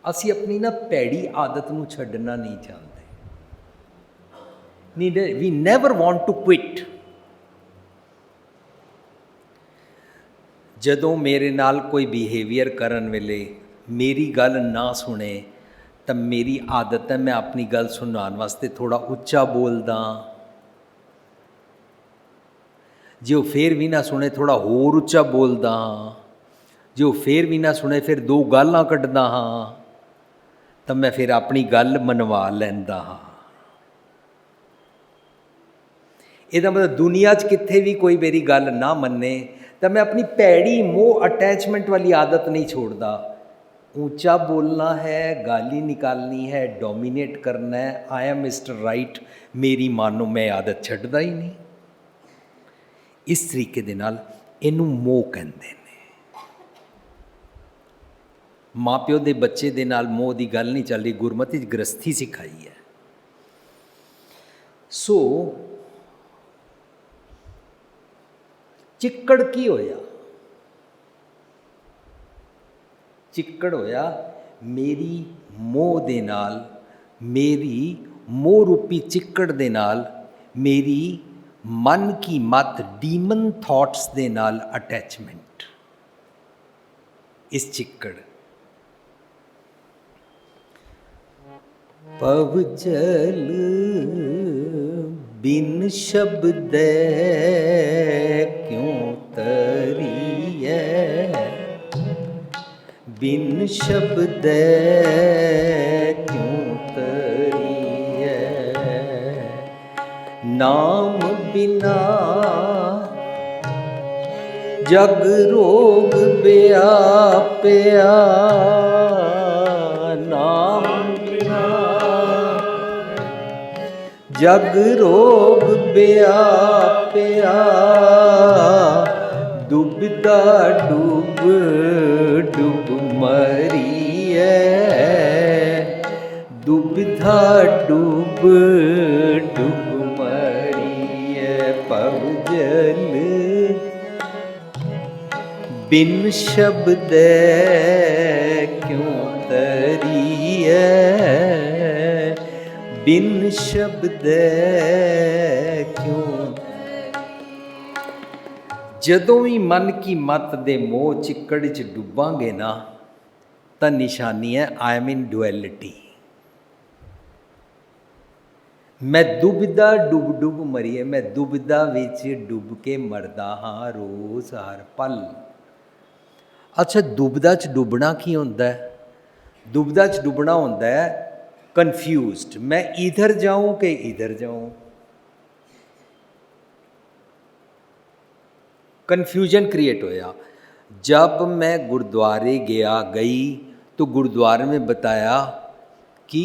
Speaker 1: ਅਸੀਂ ਆਪਣੀ ਨਾ ਭੈੜੀ ਆਦਤ ਨੂੰ ਛੱਡਣਾ ਨਹੀਂ ਚਾਹੁੰਦੇ। We never want to quit. ਜਦੋਂ ਮੇਰੇ ਨਾਲ ਕੋਈ ਬਿਹੇਵੀਅਰ ਕਰਨ ਵੇਲੇ ਮੇਰੀ ਗੱਲ ਨਾ ਸੁਣੇ ਤਾਂ ਮੇਰੀ ਆਦਤ ਹੈ ਮੈਂ ਆਪਣੀ ਗੱਲ ਸੁਣਾਉਣ ਵਾਸਤੇ ਥੋੜ੍ਹਾ ਉੱਚਾ ਬੋਲਦਾ। ਜੇ ਉਹ ਫੇਰ ਵੀ ਨਾ ਸੁਣੇ ਥੋੜ੍ਹਾ ਹੋਰ ਉੱਚਾ ਬੋਲਦਾ ਹਾਂ। ਜੇ ਉਹ ਫੇਰ ਵੀ ਨਾ ਸੁਣੇ ਫਿਰ 2 ਗਾਲਾਂ ਕੱਢਦਾ ਹਾਂ, ਤਾਂ ਮੈਂ ਫਿਰ ਆਪਣੀ ਗੱਲ ਮਨਵਾ ਲੈਂਦਾ ਹਾਂ। ਇਹਦਾ ਮਤਲਬ ਦੁਨੀਆ 'ਚ ਕਿੱਥੇ ਵੀ ਕੋਈ ਮੇਰੀ ਗੱਲ ਨਾ ਮੰਨੇ ਤਾਂ ਮੈਂ ਆਪਣੀ ਭੈੜੀ ਮੋਹ ਅਟੈਚਮੈਂਟ ਵਾਲੀ ਆਦਤ ਨਹੀਂ ਛੋੜਦਾ। ਉੱਚਾ ਬੋਲਣਾ ਹੈ, ਗਾਲੀ ਨਿਕਾਲਣੀ ਹੈ, ਡੋਮੀਨੇਟ ਕਰਨਾ ਹੈ, ਆਈ ਐਮ ਮਿਸਟਰ ਰਾਈਟ, ਮੇਰੀ ਮਾਨੋ, ਮੈਂ ਆਦਤ ਛੱਡਦਾ ਹੀ ਨਹੀਂ। ਇਸ ਤਰੀਕੇ ਦੇ ਨਾਲ ਇਹਨੂੰ ਮੋਹ ਕਹਿੰਦੇ ਨੇ। ਮਾਂ ਪਿਓ ਦੇ ਬੱਚੇ ਦੇ ਨਾਲ ਮੋਹ ਦੀ ਗੱਲ ਨਹੀਂ ਚੱਲ ਰਹੀ, ਗੁਰਮਤਿ 'ਚ ਗ੍ਰਸਥੀ ਸਿਖਾਈ ਹੈ। ਸੋ ਚਿੱਕੜ ਕੀ ਹੋਇਆ? ਚਿੱਕੜ ਹੋਇਆ ਮੇਰੀ ਮੋਹ ਦੇ ਨਾਲ, ਮੇਰੀ ਮੋਹ ਰੂਪੀ ਚਿੱਕੜ ਦੇ ਨਾਲ, ਮੇਰੀ ਮਨ ਕੀ ਮਤ ਡੀਮਨ ਥਾਟਸ ਦੇ ਨਾਲ ਅਟੈਚਮੈਂਟ। ਇਸ ਚਿੱਕੜ ਪਵ ਜਲ ਬਿਨ ਸ਼ਬਦੈ ਕਿਉਂ ਤਰੀਐ, ਬਿਨ ਸ਼ਬਦੈ ਕਿਉਂ ਤਰੀਐ, ਨਾਮ ਬਿਨਾ ਜਗ ਰੋਗ ਵਿਆਪਿਆ, ਨਾਮ ਬਿਨਾ ਜਗ ਰੋਗ ਵਿਆਪਿਆ, ਡੁੱਬਦਾ ਡੁੱਬ ਡੁੱਬ ਮਰੀਐ, ਡੁੱਬਦਾ ਡੁੱਬ ਡੁੱਬ ਮਰੀਐ, ਪਵ ਜਲ ਬਿਨ ਸ਼ਬਦੈ ਕਿਉਂ ਤਰੀਐ, ਬਿਨ ਸ਼ਬਦੈ ਕਿਉਂ। ਜਦੋਂ ਵੀ ਮਨ ਕੀ ਮਤ ਦੇ ਮੋਹ ਚਿੱਕੜ 'ਚ ਡੁੱਬਾਂਗੇ ਨਾ ਤਾਂ ਨਿਸ਼ਾਨੀ ਹੈ ਆਈ ਐਮ ਇਨ ਡੁਐਲਿਟੀ। ਮੈਂ ਡੁੱਬਦਾ ਡੁੱਬ ਡੁੱਬ ਮਰੀਏ, ਮੈਂ ਡੁੱਬਦਾ ਵਿੱਚ ਡੁੱਬ ਕੇ ਮਰਦਾ ਹਾਂ ਰੋਜ਼ ਹਰ ਪਲ। ਅੱਛਾ, ਡੁੱਬਦਾ 'ਚ ਡੁੱਬਣਾ ਕੀ ਹੁੰਦਾ ਹੈ? ਡੁੱਬਦਾ 'ਚ ਡੁੱਬਣਾ ਹੁੰਦਾ ਹੈ ਕਨਫਿਊਜ਼ਡ, ਮੈਂ ਇਧਰ ਜਾऊं ਕਿ ਇਧਰ ਜਾऊं। कन्फ्यूजन क्रिएट होया। जब मैं गुरुद्वारे गई तो गुरुद्वारे में बताया कि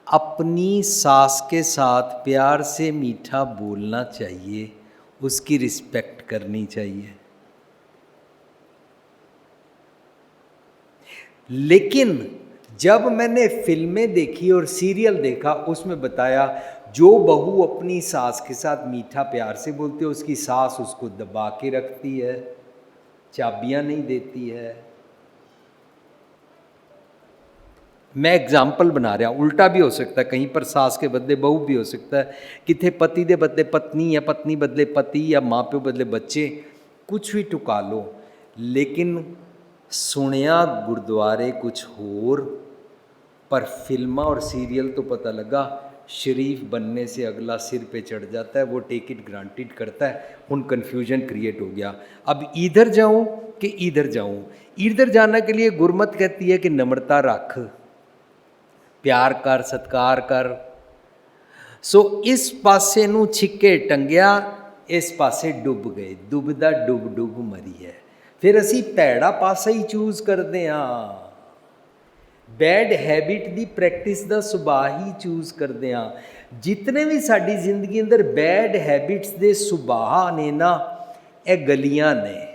Speaker 1: अपनी सास के साथ प्यार से मीठा बोलना चाहिए, उसकी रिस्पेक्ट करनी चाहिए। लेकिन जब मैंने फिल्में देखी और सीरियल देखा, उसमें बताया जो बहू अपनी सास के साथ मीठा प्यार से बोलती है उसकी सास उसको दबा के रखती है, चाबियां नहीं देती है। मैं एग्जाम्पल बना रहा, उल्टा भी हो सकता है, कहीं पर सास के बदले बहू भी हो सकता है, कितने पति के बदले पत्नी या पत्नी बदले पति या माँ प्यो बदले बच्चे, कुछ भी टुका लो। लेकिन सुनिया गुरुद्वारे कुछ होर, पर फिल्मा और सीरियल तो पता लगा शरीफ बनने से अगला सिर पे चढ़ जाता है, वो टेक इट ग्रांटेड करता है। उन कन्फ्यूजन क्रिएट हो गया, अब इधर जाऊं कि इधर जाऊं। इधर जाने के लिए गुरमत कहती है कि नम्रता रख, प्यार कर, सत्कार कर, ਸੋ ਇਸ ਪਾਸੇ ਨੂੰ ਛਿੱਕੇ ਟੰਗਿਆ, ਇਸ ਪਾਸੇ ਡੁੱਬ ਗਏ, ਡੁੱਬਦਾ ਡੁੱਬ ਡੁੱਬ ਮਰੀਏ। ਫਿਰ ਅਸੀਂ ਭੈੜਾ ਪਾਸਾ ਹੀ ਚੂਜ਼ ਕਰਦੇ ਹਾਂ, ਬੈਡ ਹੈਬਿਟ ਦੀ ਪ੍ਰੈਕਟਿਸ ਦਾ ਸੁਭਾਅ ਹੀ ਚੂਜ਼ ਕਰਦੇ ਹਾਂ। ਜਿਤਨੇ ਵੀ ਸਾਡੀ ਜ਼ਿੰਦਗੀ ਅੰਦਰ ਬੈਡ ਹੈਬਿਟਸ ਦੇ ਸੁਭਾਅ ਨੇ ਨਾ, ਇਹ ਗਲੀਆਂ ਨੇ,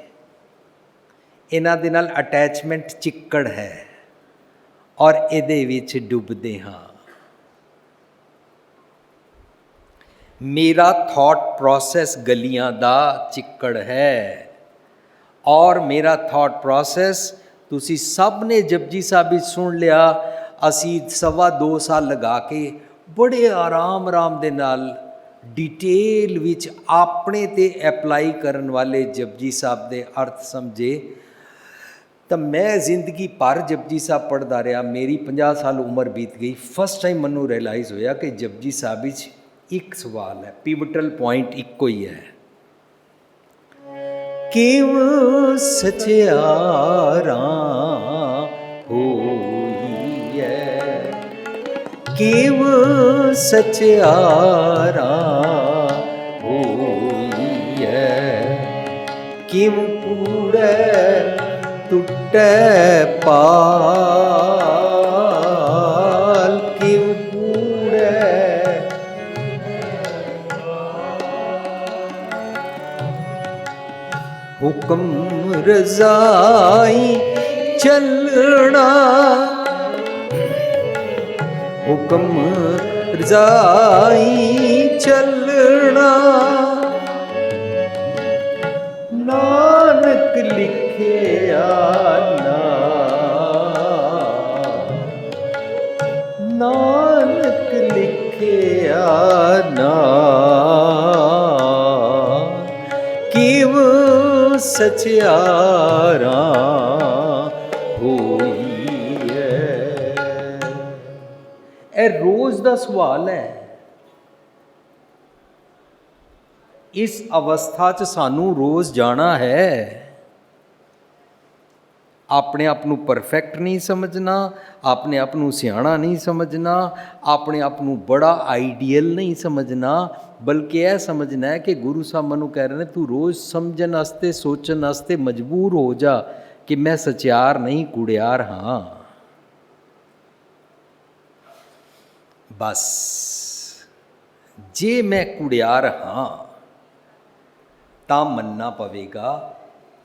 Speaker 1: ਇਹਨਾਂ ਦੇ ਨਾਲ ਅਟੈਚਮੈਂਟ ਚਿੱਕੜ ਹੈ ਔਰ ਇਹਦੇ ਵਿੱਚ ਡੁੱਬਦੇ ਹਾਂ। ਮੇਰਾ ਥਾਟ ਪ੍ਰੋਸੈਸ ਗਲੀਆਂ ਦਾ ਚਿੱਕੜ ਹੈ ਔਰ ਮੇਰਾ ਥਾਟ ਪ੍ਰੋਸੈਸ ਤੁਸੀਂ ਸਭ ਨੇ ਜਪਜੀ ਸਾਹਿਬ ਵਿੱਚ ਸੁਣ ਲਿਆ। ਅਸੀਂ 2.25 ਸਾਲ ਲਗਾ ਕੇ ਬੜੇ ਆਰਾਮ ਦੇ ਨਾਲ ਡਿਟੇਲ ਵਿੱਚ ਆਪਣੇ 'ਤੇ ਐਪਲਾਈ ਕਰਨ ਵਾਲੇ ਜਪਜੀ ਸਾਹਿਬ ਦੇ ਅਰਥ ਸਮਝੇ। ਤਾਂ ਮੈਂ ਜ਼ਿੰਦਗੀ ਭਰ ਜਪਜੀ ਸਾਹਿਬ ਪੜ੍ਹਦਾ ਰਿਹਾ, ਮੇਰੀ 50 ਸਾਲ ਉਮਰ ਬੀਤ ਗਈ। ਫਸਟ ਟਾਈਮ ਮੈਨੂੰ ਰਿਅਲਾਈਜ਼ ਹੋਇਆ ਕਿ ਜਪਜੀ ਸਾਹਿਬ ਵਿੱਚ ਇੱਕ ਸਵਾਲ ਹੈ, ਪਿਵਟਲ ਪੁਆਇੰਟ ਇੱਕੋ ਹੀ ਹੈ, ਕਿਉਂ ਸਚਿਆਰਾ ਹੋਈਐ, ਕਿਉਂ ਸਚਿਆਰਾ ਹੋਈਐ, ਕਿਉਂ ਕੂੜੈ ਟੁੱਟੈ ਪਾਲ, ਕਿਉਂ ਕੂੜੈ ਹੁਕਮ ਰਜ਼ਾਈ ਚੱਲਣਾ, ਹੁਕਮ ਰਜ਼ਾਈ ਚੱਲਣਾ, ਨਾਨਕ ਲਿਖਿਆ ਨਾਨਕ ਲਿਖਿਆ ਕਿਉਂ ਸਚਿਆਰਾ ਹੋਈਐ। ਇਹ ਰੋਜ਼ ਦਾ ਸਵਾਲ ਹੈ। ਇਸ ਅਵਸਥਾ 'ਚ ਸਾਨੂੰ ਰੋਜ਼ ਜਾਣਾ ਹੈ। ਆਪਣੇ ਆਪ ਨੂੰ ਪਰਫੈਕਟ ਨਹੀਂ ਸਮਝਣਾ, ਆਪਣੇ ਆਪ ਨੂੰ ਸਿਆਣਾ ਨਹੀਂ ਸਮਝਣਾ, ਆਪਣੇ ਆਪ ਨੂੰ ਬੜਾ ਆਈਡੀਅਲ ਨਹੀਂ ਸਮਝਣਾ, ਬਲਕਿ ਇਹ ਸਮਝਣਾ ਹੈ ਕਿ ਗੁਰੂ ਸਾਹਿਬ ਮੈਨੂੰ ਕਹਿ ਰਹੇ ਨੇ ਤੂੰ ਰੋਜ਼ ਸਮਝਣ ਵਾਸਤੇ, ਸੋਚਣ ਵਾਸਤੇ ਮਜਬੂਰ ਹੋ ਜਾ ਕਿ ਮੈਂ ਸਚਿਆਰ ਨਹੀਂ ਕੁੜਿਆਰ ਹਾਂ। ਬਸ ਜੇ ਮੈਂ ਕੁੜਿਆਰ ਹਾਂ ਤਾਂ ਮੰਨਣਾ ਪਵੇਗਾ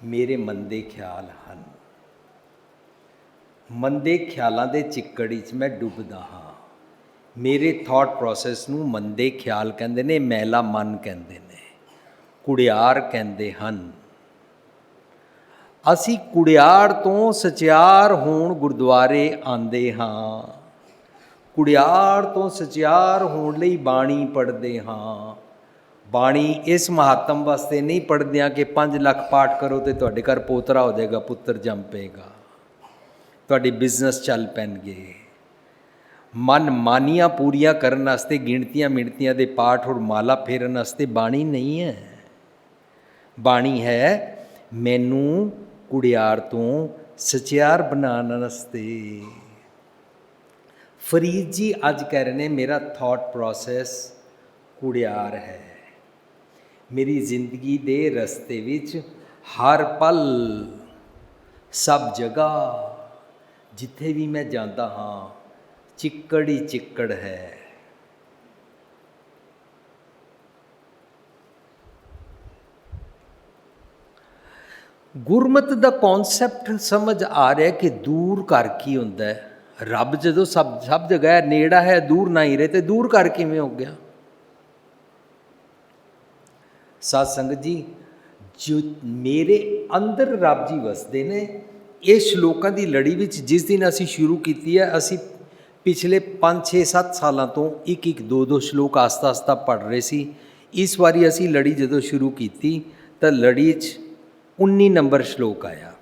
Speaker 1: ਮੇਰੇ ਮੰਦੇ ਖਿਆਲ ਹਨ, ਮੰਦੇ ਖਿਆਲਾਂ ਦੇ ਚਿੱਕੜ ਵਿੱਚ ਮੈਂ ਡੁੱਬਦਾ ਹਾਂ। ਮੇਰੇ ਥਾਟ ਪ੍ਰੋਸੈਸ ਨੂੰ ਮੰਦੇ ਖਿਆਲ ਕਹਿੰਦੇ ਨੇ, ਮੈਲਾ ਮਨ ਕਹਿੰਦੇ ਨੇ, ਕੁੜਿਆਰ ਕਹਿੰਦੇ ਹਨ। ਅਸੀਂ ਕੁੜਿਆਰ ਤੋਂ ਸਚਿਆਰ ਹੋਣ ਗੁਰਦੁਆਰੇ ਆਉਂਦੇ ਹਾਂ, ਕੁੜਿਆਰ ਤੋਂ ਸਚਿਆਰ ਹੋਣ ਲਈ ਬਾਣੀ ਪੜ੍ਹਦੇ ਹਾਂ। ਬਾਣੀ ਇਸ ਮਹਾਤਮ ਵਾਸਤੇ ਨਹੀਂ ਪੜ੍ਹਦੇ ਹਾਂ ਕਿ 5 ਲੱਖ ਪਾਠ ਕਰੋ ਅਤੇ ਤੁਹਾਡੇ ਘਰ ਪੋਤਰਾ ਹੋ ਜਾਏਗਾ, ਪੁੱਤਰ ਜੰਮ ਪਏਗਾ, ਤੁਹਾਡੇ ਬਿਜ਼ਨਸ ਚੱਲ ਪੈਣਗੇ। ਮਨ ਮਾਨੀਆਂ ਪੂਰੀਆਂ ਕਰਨ ਵਾਸਤੇ ਗਿਣਤੀਆਂ ਮਿਣਤੀਆਂ ਦੇ ਪਾਠ ਔਰ ਮਾਲਾ ਫੇਰਨ ਵਾਸਤੇ ਬਾਣੀ ਨਹੀਂ ਹੈ। ਬਾਣੀ ਹੈ ਮੈਨੂੰ ਕੁੜਿਆਰ ਤੋਂ ਸਚਿਆਰ ਬਣਾਉਣ ਵਾਸਤੇ। ਫਰੀਦ ਜੀ ਅੱਜ ਕਹਿ ਰਹੇ ਨੇ ਮੇਰਾ ਥਾਟ ਪ੍ਰੋਸੈਸ ਕੁੜਿਆਰ ਹੈ। ਮੇਰੀ ਜ਼ਿੰਦਗੀ ਦੇ ਰਸਤੇ ਵਿੱਚ ਹਰ ਪਲ, ਸਭ ਜਗ੍ਹਾ, ਜਿੱਥੇ ਵੀ ਮੈਂ ਜਾਂਦਾ ਹਾਂ ਚਿੱਕੜ ਹੀ ਚਿੱਕੜ ਹੈ। ਗੁਰਮਤਿ ਦਾ ਕੌਨਸੈਪਟ ਸਮਝ ਆ ਰਿਹਾ ਕਿ ਦੂਰ ਕਰ ਕੀ ਹੁੰਦਾ ਹੈ। ਰੱਬ ਜਦੋਂ ਸਭ ਜਗ੍ਹਾ ਹੈ, ਨੇੜਾ ਹੈ, ਦੂਰ ਨਹੀਂ ਰਹੇ, ਤੇ ਦੂਰ ਕਰ ਕਿਵੇਂ ਹੋ ਗਿਆ? ਸਾਧ ਸੰਗਤ ਜੀ, ਜੋ ਮੇਰੇ ਅੰਦਰ ਰੱਬ ਜੀ ਵਸਦੇ ਨੇ। ਇਹ ਸ਼ਲੋਕਾਂ ਦੀ ਲੜੀ ਵਿੱਚ ਜਿਸ ਦਿਨ ਅਸੀਂ ਸ਼ੁਰੂ ਕੀਤੀ ਹੈ, ਅਸੀਂ ਪਿਛਲੇ 5, 6, 7 ਸਾਲਾਂ ਤੋਂ 1, 2 ਸ਼ਲੋਕ ਆਸਤਾ ਪੜ੍ਹ ਰਹੇ ਸੀ। ਇਸ ਵਾਰੀ ਅਸੀਂ ਲੜੀ ਜਦੋਂ ਸ਼ੁਰੂ ਕੀਤੀ ਤਾਂ ਲੜੀ 'ਚ 19 ਨੰਬਰ ਸ਼ਲੋਕ ਆਇਆ।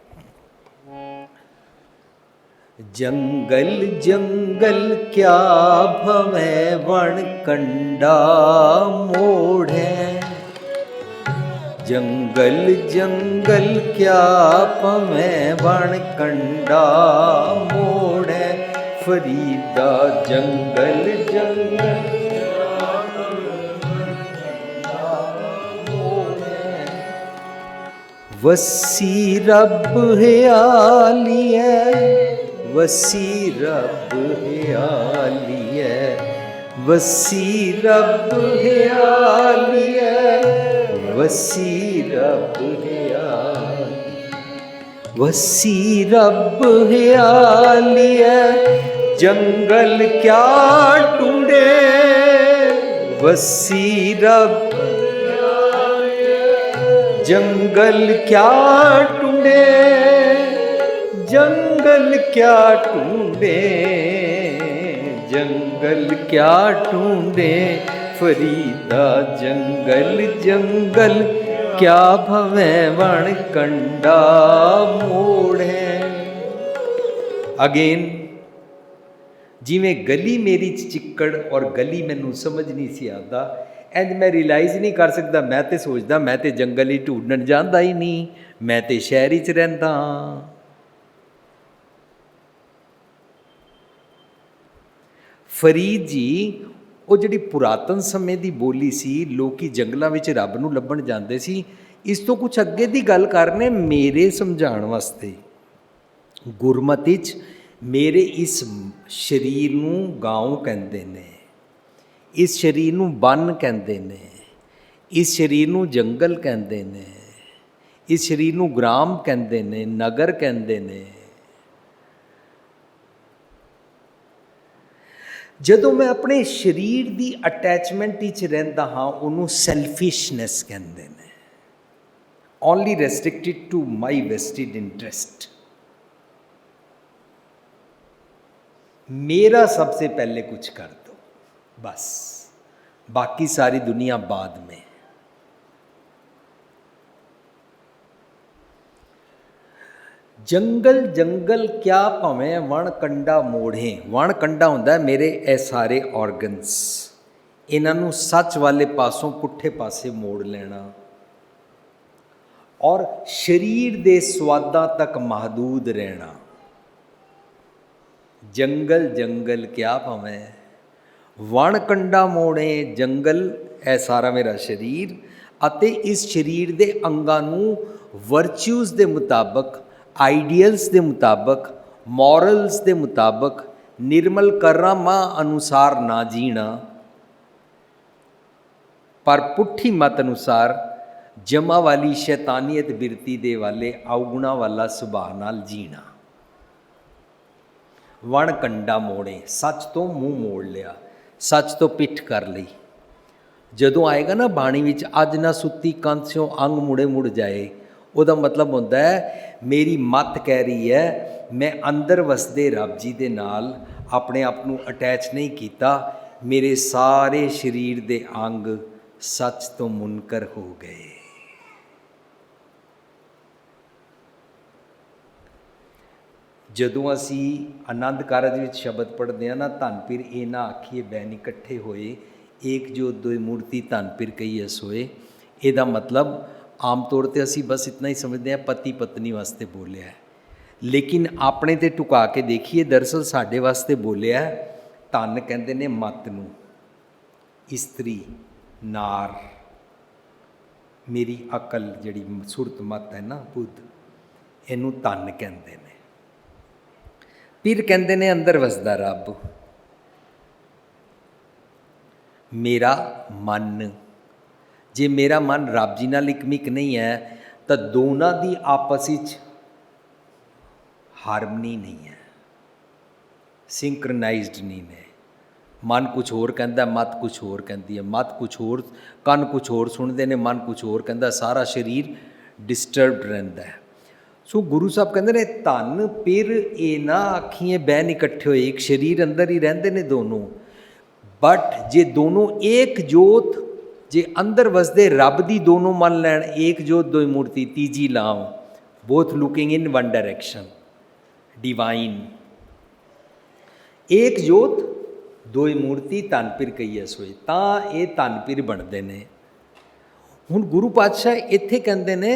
Speaker 1: ਜੰਗਲ ਜੰਗਲ ਕਿਆ ਭਵੈ ਵਣ ਕੰਡਾ ਮੋੜੈ, ਜੰਗਲ ਜੰਗਲ ਕਿਆ ਭਵੈ ਵਣ ਕੰਡਾ ਮੋੜੈ, ਫਰੀਦਾ ਜੰਗਲ ਜੰਗਲ वसी रब हियालिए, वसी रब हियालिए, वसी रब हियालिए, वसी रब हियालिए, वसी रब हियालिए, जंगल क्या ढूंढे, वसी रब जंगल क्या ढूंढे, जंगल क्या ढूंढे, जंगल क्या ढूंढे, फरीदा जंगल जंगल क्या भवे वण कंडा मोड़े। अगेन, जिमें गली मेरी चिक्कड़ और गली मैनू समझ नहीं सी आता, इंज मैं रियलाइज़ नहीं कर सकता। मैं तो सोचदा मैं तो जंगल ही ढूंढण जांदा ही नहीं, मैं तो शहर ही च रहिंदा हां। फरीद जी वो जिहड़ी पुरातन समय की बोली सी, लोकी जंगलों में रब नूं लभण जांदे सी, इस तो कुछ अगे की गल करने मेरे समझाउण वास्ते। गुरमति च मेरे इस शरीर नूं गांव कहंदे ने, इस शरीर नूं बन कहंदे ने, इस शरीर नूं जंगल कहंदे ने, इस शरीर नूं ग्राम कहंदे ने, नगर कहंदे ने। जदों मैं अपने शरीर की अटैचमेंट विच रहिंदा हां, उहनूं सैल्फिशनैस कहंदे ने। Only restricted to my vested interest. मेरा सबसे पहले कुछ कर दो, बस बाकी सारी दुनिया बाद में। जंगल जंगल क्या भावें वण कंडा मोड़े। वण कंडा हुंदा है मेरे ए सारे ऑर्गनस, इन्हां सच वाले पासों पुट्ठे पासे मोड़ लेना और शरीर दे स्वादां तक महदूद रहना। जंगल जंगल क्या भावें वण कंडा मोड़े। जंगल है सारा मेरा शरीर, अते इस शरीर दे अंगां नूं वर्च्यूज़ दे मुताबक, आइडियल्स दे मुताबक, मॉरल्स दे मुताबक निर्मल करामां अनुसार ना जीना, पर पुट्ठी मत अनुसार जमा वाली शैतानियत बिरती दे वाले अवगुणा वाला सुभाव नाल जीना। वण कंडा मोड़े, सच तो मूँह मोड़ लिया, सच तो पिठ कर ली। जदों आएगा ना बाणी विच अज ना सुत्ती कंध स्यों अंग मुड़े मुड़ जाए, ਉਹਦਾ मतलब होंदा है मेरी मत कह रही है मैं अंदर वसदे रब जी दे नाल अपने आप नूं अटैच नहीं किया, मेरे सारे शरीर दे अंग सच तो मुनकर हो गए। जदों असी आनंद कारज विच शब्द पढ़ते हैं ना, धन पीर ए ना आखिए बैन इकट्ठे होए, एक जो दो मूर्ति धन पीर कही सोए। ਇਹਦਾ मतलब आम तौर पर असी बस इतना ही समझते हैं पति पत्नी वास्ते बोलिया है, लेकिन अपने ते टुका के देखिए दरअसल साढ़े वास्ते बोलिया है। धन कहते ने मत नूं, इस्त्री नार, मेरी अकल जिहड़ी सुरत मत है ना बुद्ध, इनू धन कहते ने। पीर कहते ने अंदर वसदा रब। मेरा मन, जे मेरा मन रब जी नाल इकमिक नहीं है तो दोनों की आपस विच हारमनी नहीं है, सिंक्रनाइज्ड नहीं है। मन कुछ होर कहता, मत कुछ होर कहती है, मत कुछ होर, कन कुछ होर सुनते हैं, मन कुछ होर कहता, सारा शरीर डिस्टर्बड रहता है। सो गुरु साहब कहते ने धन पीर ये ना आखिए बैन इकट्ठे होए, एक शरीर अंदर ही रहते ने दोनों, बट जे दोनों एक जोत, जे अंदर वसदे रब दी दोनों मन लैन, एक जोत दो मूर्ति तीजी लाओ, both looking in one direction, divine. एक जोत दो मूर्ति धन पीर कही सोए, तां ये धन पीर बनते हैं। हुण गुरु पातशाह इत्थे कहते ने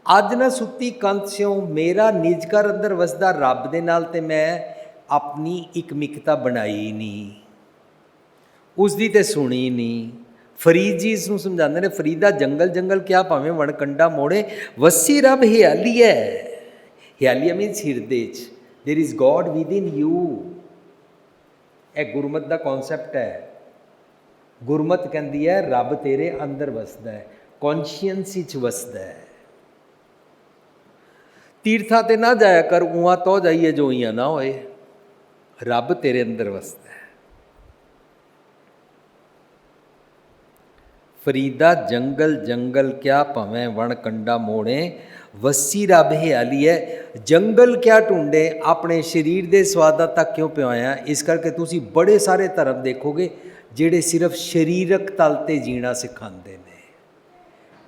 Speaker 1: अज ना सुत्ती कंध स्यों मेरा निजकर अंदर वसदा रब दे नाल ते मैं अपनी इकमिकता बनाई नहीं, उसकी तो सुनी नहीं, फरीद जी इसनूं समझाते हैं, फरीदा जंगल जंगल क्या भावें वणकंडा मोड़े, वसी रब हियाली है। हियालिया मीनस हिरदे च, there is God within you. यह गुरमत का कॉन्सैप्ट है। गुरमत कहती है रब तेरे अंदर वसदा है, कॉन्शियंस विच वसदा है। तीर्था ते ना जाया कर, उहाँ तो जाइए जो इयां ना होए, रब तेरे अंदर वसदा है। फरीदा जंगल जंगल क्या भावें वणकंडा मोड़े, वसी रब हियाली है। जंगल क्या ढूंढे, अपने शरीर के स्वादा तक क्यों पिवाया। इस करके तुसी बड़े सारे धर्म देखोगे जिहड़े सिर्फ शरीरक तल ते जीना सिखाते हैं।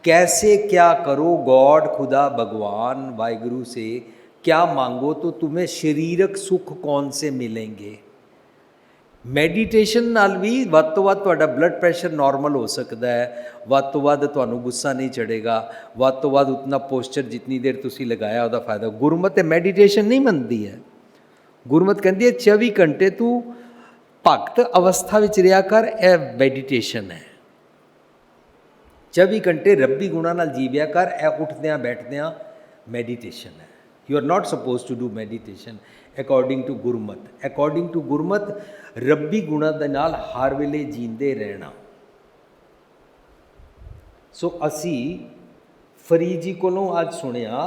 Speaker 1: कैसे क्या करो, गॉड खुदा भगवान वाहिगुरु से क्या मांगो तो तुम्हें शरीरक सुख कौन से मिलेंगे। मैਡੀਟੇਸ਼ਨ ਨਾਲ भी ਵੱਧ ਤੋਂ ਵੱਧ ਤੁਹਾਡਾ ਬਲੱਡ ਪ੍ਰੈਸ਼ਰ ਨੋਰਮਲ ਹੋ ਸਕਦਾ ਹੈ, ਵੱਧ ਤੋਂ ਵੱਧ ਤੁਹਾਨੂੰ ਗੁੱਸਾ ਨਹੀਂ ਚੜੇਗਾ, ਵੱਧ ਤੋਂ ਵੱਧ ਉਤਨਾ ਪੋਸਚਰ ਜਿੰਨੀ ਦੇਰ ਤੁਸੀਂ ਲਗਾਇਆ ਉਹਦਾ ਫਾਇਦਾ। ਗੁਰਮਤਿ ਮੈਡੀਟੇਸ਼ਨ ਨਹੀਂ ਮੰਨਦੀ ਹੈ। ਗੁਰਮਤਿ ਕਹਿੰਦੀ ਹੈ 24 ਘੰਟੇ ਤੂੰ ਭਗਤ ਅਵਸਥਾ ਵਿੱਚ ਰਿਹਾ ਕਰ, ਇਹ ਮੈਡੀਟੇਸ਼ਨ ਹੈ। 24 ਘੰਟੇ ਰੱਬੀ ਗੁਣਾਂ ਨਾਲ ਜੀਵਿਆ ਕਰ, ਇਹ ਉੱਠਦਿਆਂ ਬੈਠਦਿਆਂ ਮੈਡੀਟੇਸ਼ਨ ਹੈ। You are not suppose to do meditation according to Gurmat. According to Gurmat ਰੱਬੀ ਗੁਣਾਂ ਦੇ ਨਾਲ ਹਰ ਵੇਲੇ ਜੀਂਦੇ ਰਹਿਣਾ। ਸੋ ਅਸੀਂ ਫਰੀਦ ਜੀ ਕੋਲੋਂ ਅੱਜ ਸੁਣਿਆ,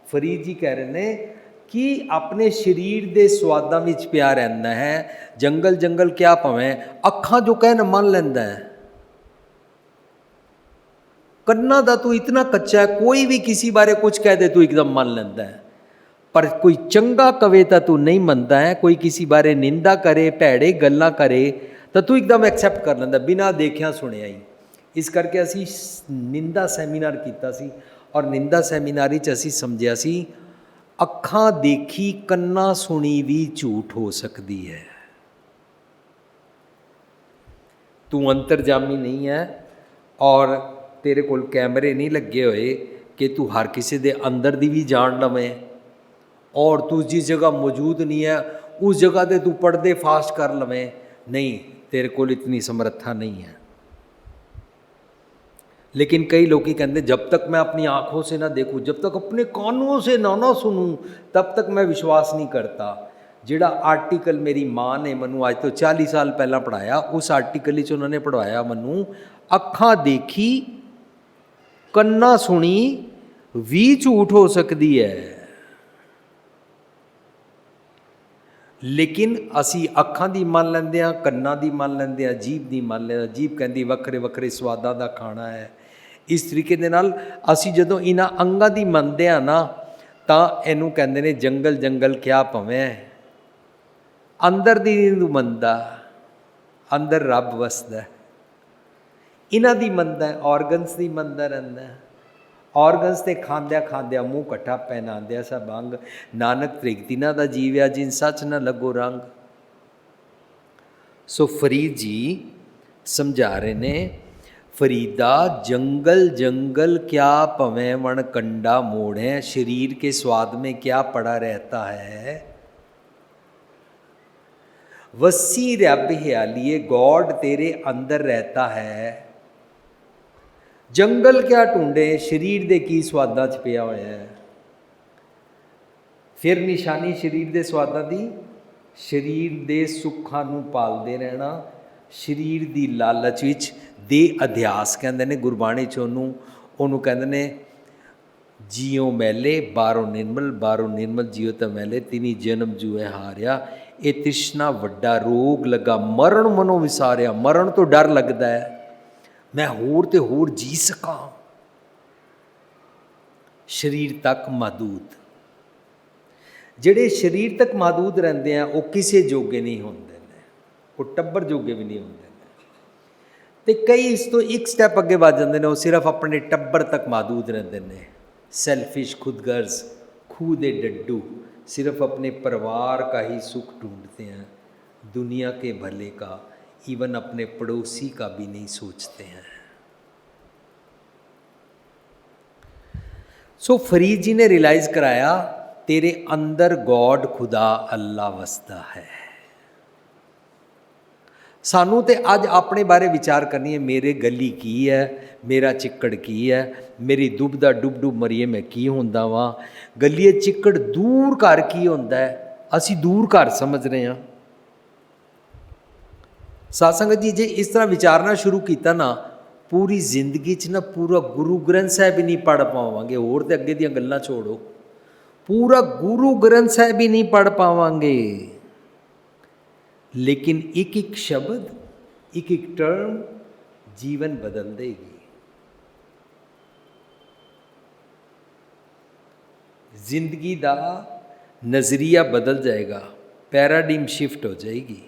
Speaker 1: ਫਰੀਦ ਜੀ ਕਹਿ ਰਹੇ ਨੇ ਕਿ ਆਪਣੇ ਸਰੀਰ ਦੇ ਸਵਾਦਾਂ ਵਿੱਚ ਪਿਆ ਰਹਿੰਦਾ ਹੈ। ਜੰਗਲ ਜੰਗਲ ਕਿਆ ਭਵੇਂ, ਅੱਖਾਂ ਜੋ ਕਹਿਣ ਮੰਨ ਲੈਂਦਾ ਹੈ। ਕੰਨਾਂ ਦਾ ਤੂੰ ਇਤਨਾ ਕੱਚਾ ਹੈ, ਕੋਈ ਵੀ ਕਿਸੇ ਬਾਰੇ ਕੁਝ ਕਹਿ ਦੇ ਤੂੰ ਇੱਕਦਮ ਮੰਨ ਲੈਂਦਾ ਹੈ, पर कोई चंगा कवे तो तू नहीं मनता है। कोई किसी बारे निंदा करे, भैड़े गल्लां करे तो तू एकदम एक्सैप्ट कर लेंदा बिना देखिया सुनिया ही। इस करके असी निंदा सैमीनार कीता सी, और निंदा सैमीनार च असी समझिया सी अखां देखी कन्ना सुनी भी झूठ हो सकती है। तू अंतरजामी नहीं है और तेरे कोल कैमरे नहीं लगे हुए कि तू हर किसी दे अंदर दी भी जान लवें, और तू जिस जगह मौजूद नहीं है उस जगह ते तू पर्दे फास्ट कर लवें। नहीं, तेरे कोल इतनी समर्था नहीं है। लेकिन कई लोग कहते जब तक मैं अपनी आँखों से ना देखूँ, जब तक अपने कानों से ना सुनूँ, तब तक मैं विश्वास नहीं करता। जिहड़ा आर्टिकल मेरी माँ ने मैनू आज तो 40 साल पहला पढ़ाया, उस आर्टिकल च उन्होंने पढ़वाया मैनू अखां देखी कन्ना सुनी भी झूठ हो सकती है। लेकिन असी अखां दी मान लैंदे हां, कन्नां दी मान लैंदे हां, जीभ दी मान लैंदे हां। जीभ कहती वक्रे वक्रे स्वादां दा खाना है। इस तरीके दे नाल असी जदों इन्हां अंगां दी मनदे हां ना, तां इहनूं कहंदे ने जंगल जंगल क्या भवें। अंदर दी नहीं मनदा, अंदर रब वसदा। इन्हां दी मनदा, ऑर्गनस दी मनदा रहिंदा। ऑर्गनस ते खांद्या खांद्या मूँह कट्ठा पहनांद्या सब अंग, नानक त्रिगतिना दा जीव्या जिन सच न लगो रंग। सो फरीद जी समझा रहे ने, फरीदा जंगल जंगल क्या भवें वणकंडा मोड़े, शरीर के स्वाद में क्या पड़ा रहता है। वसी रब हियालिए, गॉड तेरे अंदर रहता है। जंगल क्या ढूंढे, शरीर दे की स्वादा च पिया होया है। फिर निशानी शरीर दे स्वादा दी, शरीर दे सुखां नूं पालदे रहना, शरीर दी लालच विच दे अध्यास कहंदे ने गुरबाणी च ओनू कहंदे ने, जियो मैले बारों निर्मल जियो तो मैले, तिनी जन्म जूए हारिया। ये तृष्णा वड्डा रोग लगा, मरण मनो विसारिया। मरण तो डर लगता है, मैं होर ते होर जी सकां। शरीर तक महदूद, जिहड़े शरीर तक महदूद रहिंदे हैं वो किसी जोगे नहीं होंदे ने, वो टब्बर जोगे भी नहीं होंदे ने। ते कई इस तो एक स्टैप अगे वध जांदे ने, वो सिर्फ अपने टब्बर तक महदूद रहिंदे ने। सैल्फिश, खुदगर्ज, खूह दे डड्डू, सिर्फ अपने परिवार का ही सुख ढूंढते हैं, दुनिया के भले का, इवन अपने पड़ोसी का भी नहीं सोचते हैं। सो फरीद जी ने रियलाइज कराया, तेरे अंदर गॉड खुदा अल्लाह वसदा है। ਸਾਨੂੰ ਤੇ ਅੱਜ ਆਪਣੇ ਬਾਰੇ ਵਿਚਾਰ ਕਰਨੀ ਹੈ, ਮੇਰੇ ਗਲੀ ਕੀ ਹੈ, ਮੇਰਾ ਚਿੱਕੜ ਕੀ ਹੈ, ਮੇਰੀ ਦੁਬਦਾ ਡੁੱਬ ਡੁੱਬ ਮਰੀਏ ਮੈਂ ਕੀ ਹੁੰਦਾ ਵਾਂ। ਗਲੀਏ ਚਿੱਕੜ ਦੂਰ ਘਰ ਕੀ ਹੁੰਦਾ ਹੈ, ਅਸੀਂ ਦੂਰ ਘਰ ਸਮਝ ਰਹੇ ਹਾਂ। ਸਾਧ ਸੰਗਤ ਜੀ, ਜੇ ਇਸ ਤਰ੍ਹਾਂ ਵਿਚਾਰਨਾ ਸ਼ੁਰੂ ਕੀਤਾ ਨਾ, ਪੂਰੀ ਜ਼ਿੰਦਗੀ 'ਚ ਨਾ ਪੂਰਾ ਗੁਰੂ ਗ੍ਰੰਥ ਸਾਹਿਬ ਹੀ ਨਹੀਂ ਪੜ੍ਹ ਪਾਵਾਂਗੇ। ਹੋਰ ਤੇ ਅੱਗੇ ਦੀਆਂ ਗੱਲਾਂ ਛੋੜੋ, ਪੂਰਾ ਗੁਰੂ ਗ੍ਰੰਥ ਸਾਹਿਬ ਹੀ ਨਹੀਂ ਪੜ੍ਹ ਪਾਵਾਂਗੇ। ਲੇਕਿਨ ਇੱਕ ਇੱਕ ਸ਼ਬਦ, ਇੱਕ ਇੱਕ ਟਰਮ ਜੀਵਨ ਬਦਲ ਦੇਗੀ। ਜ਼ਿੰਦਗੀ ਦਾ ਨਜ਼ਰੀਆ ਬਦਲ ਜਾਏਗਾ, ਪੈਰਾਡਿਮ ਸ਼ਿਫਟ ਹੋ ਜਾਏਗੀ।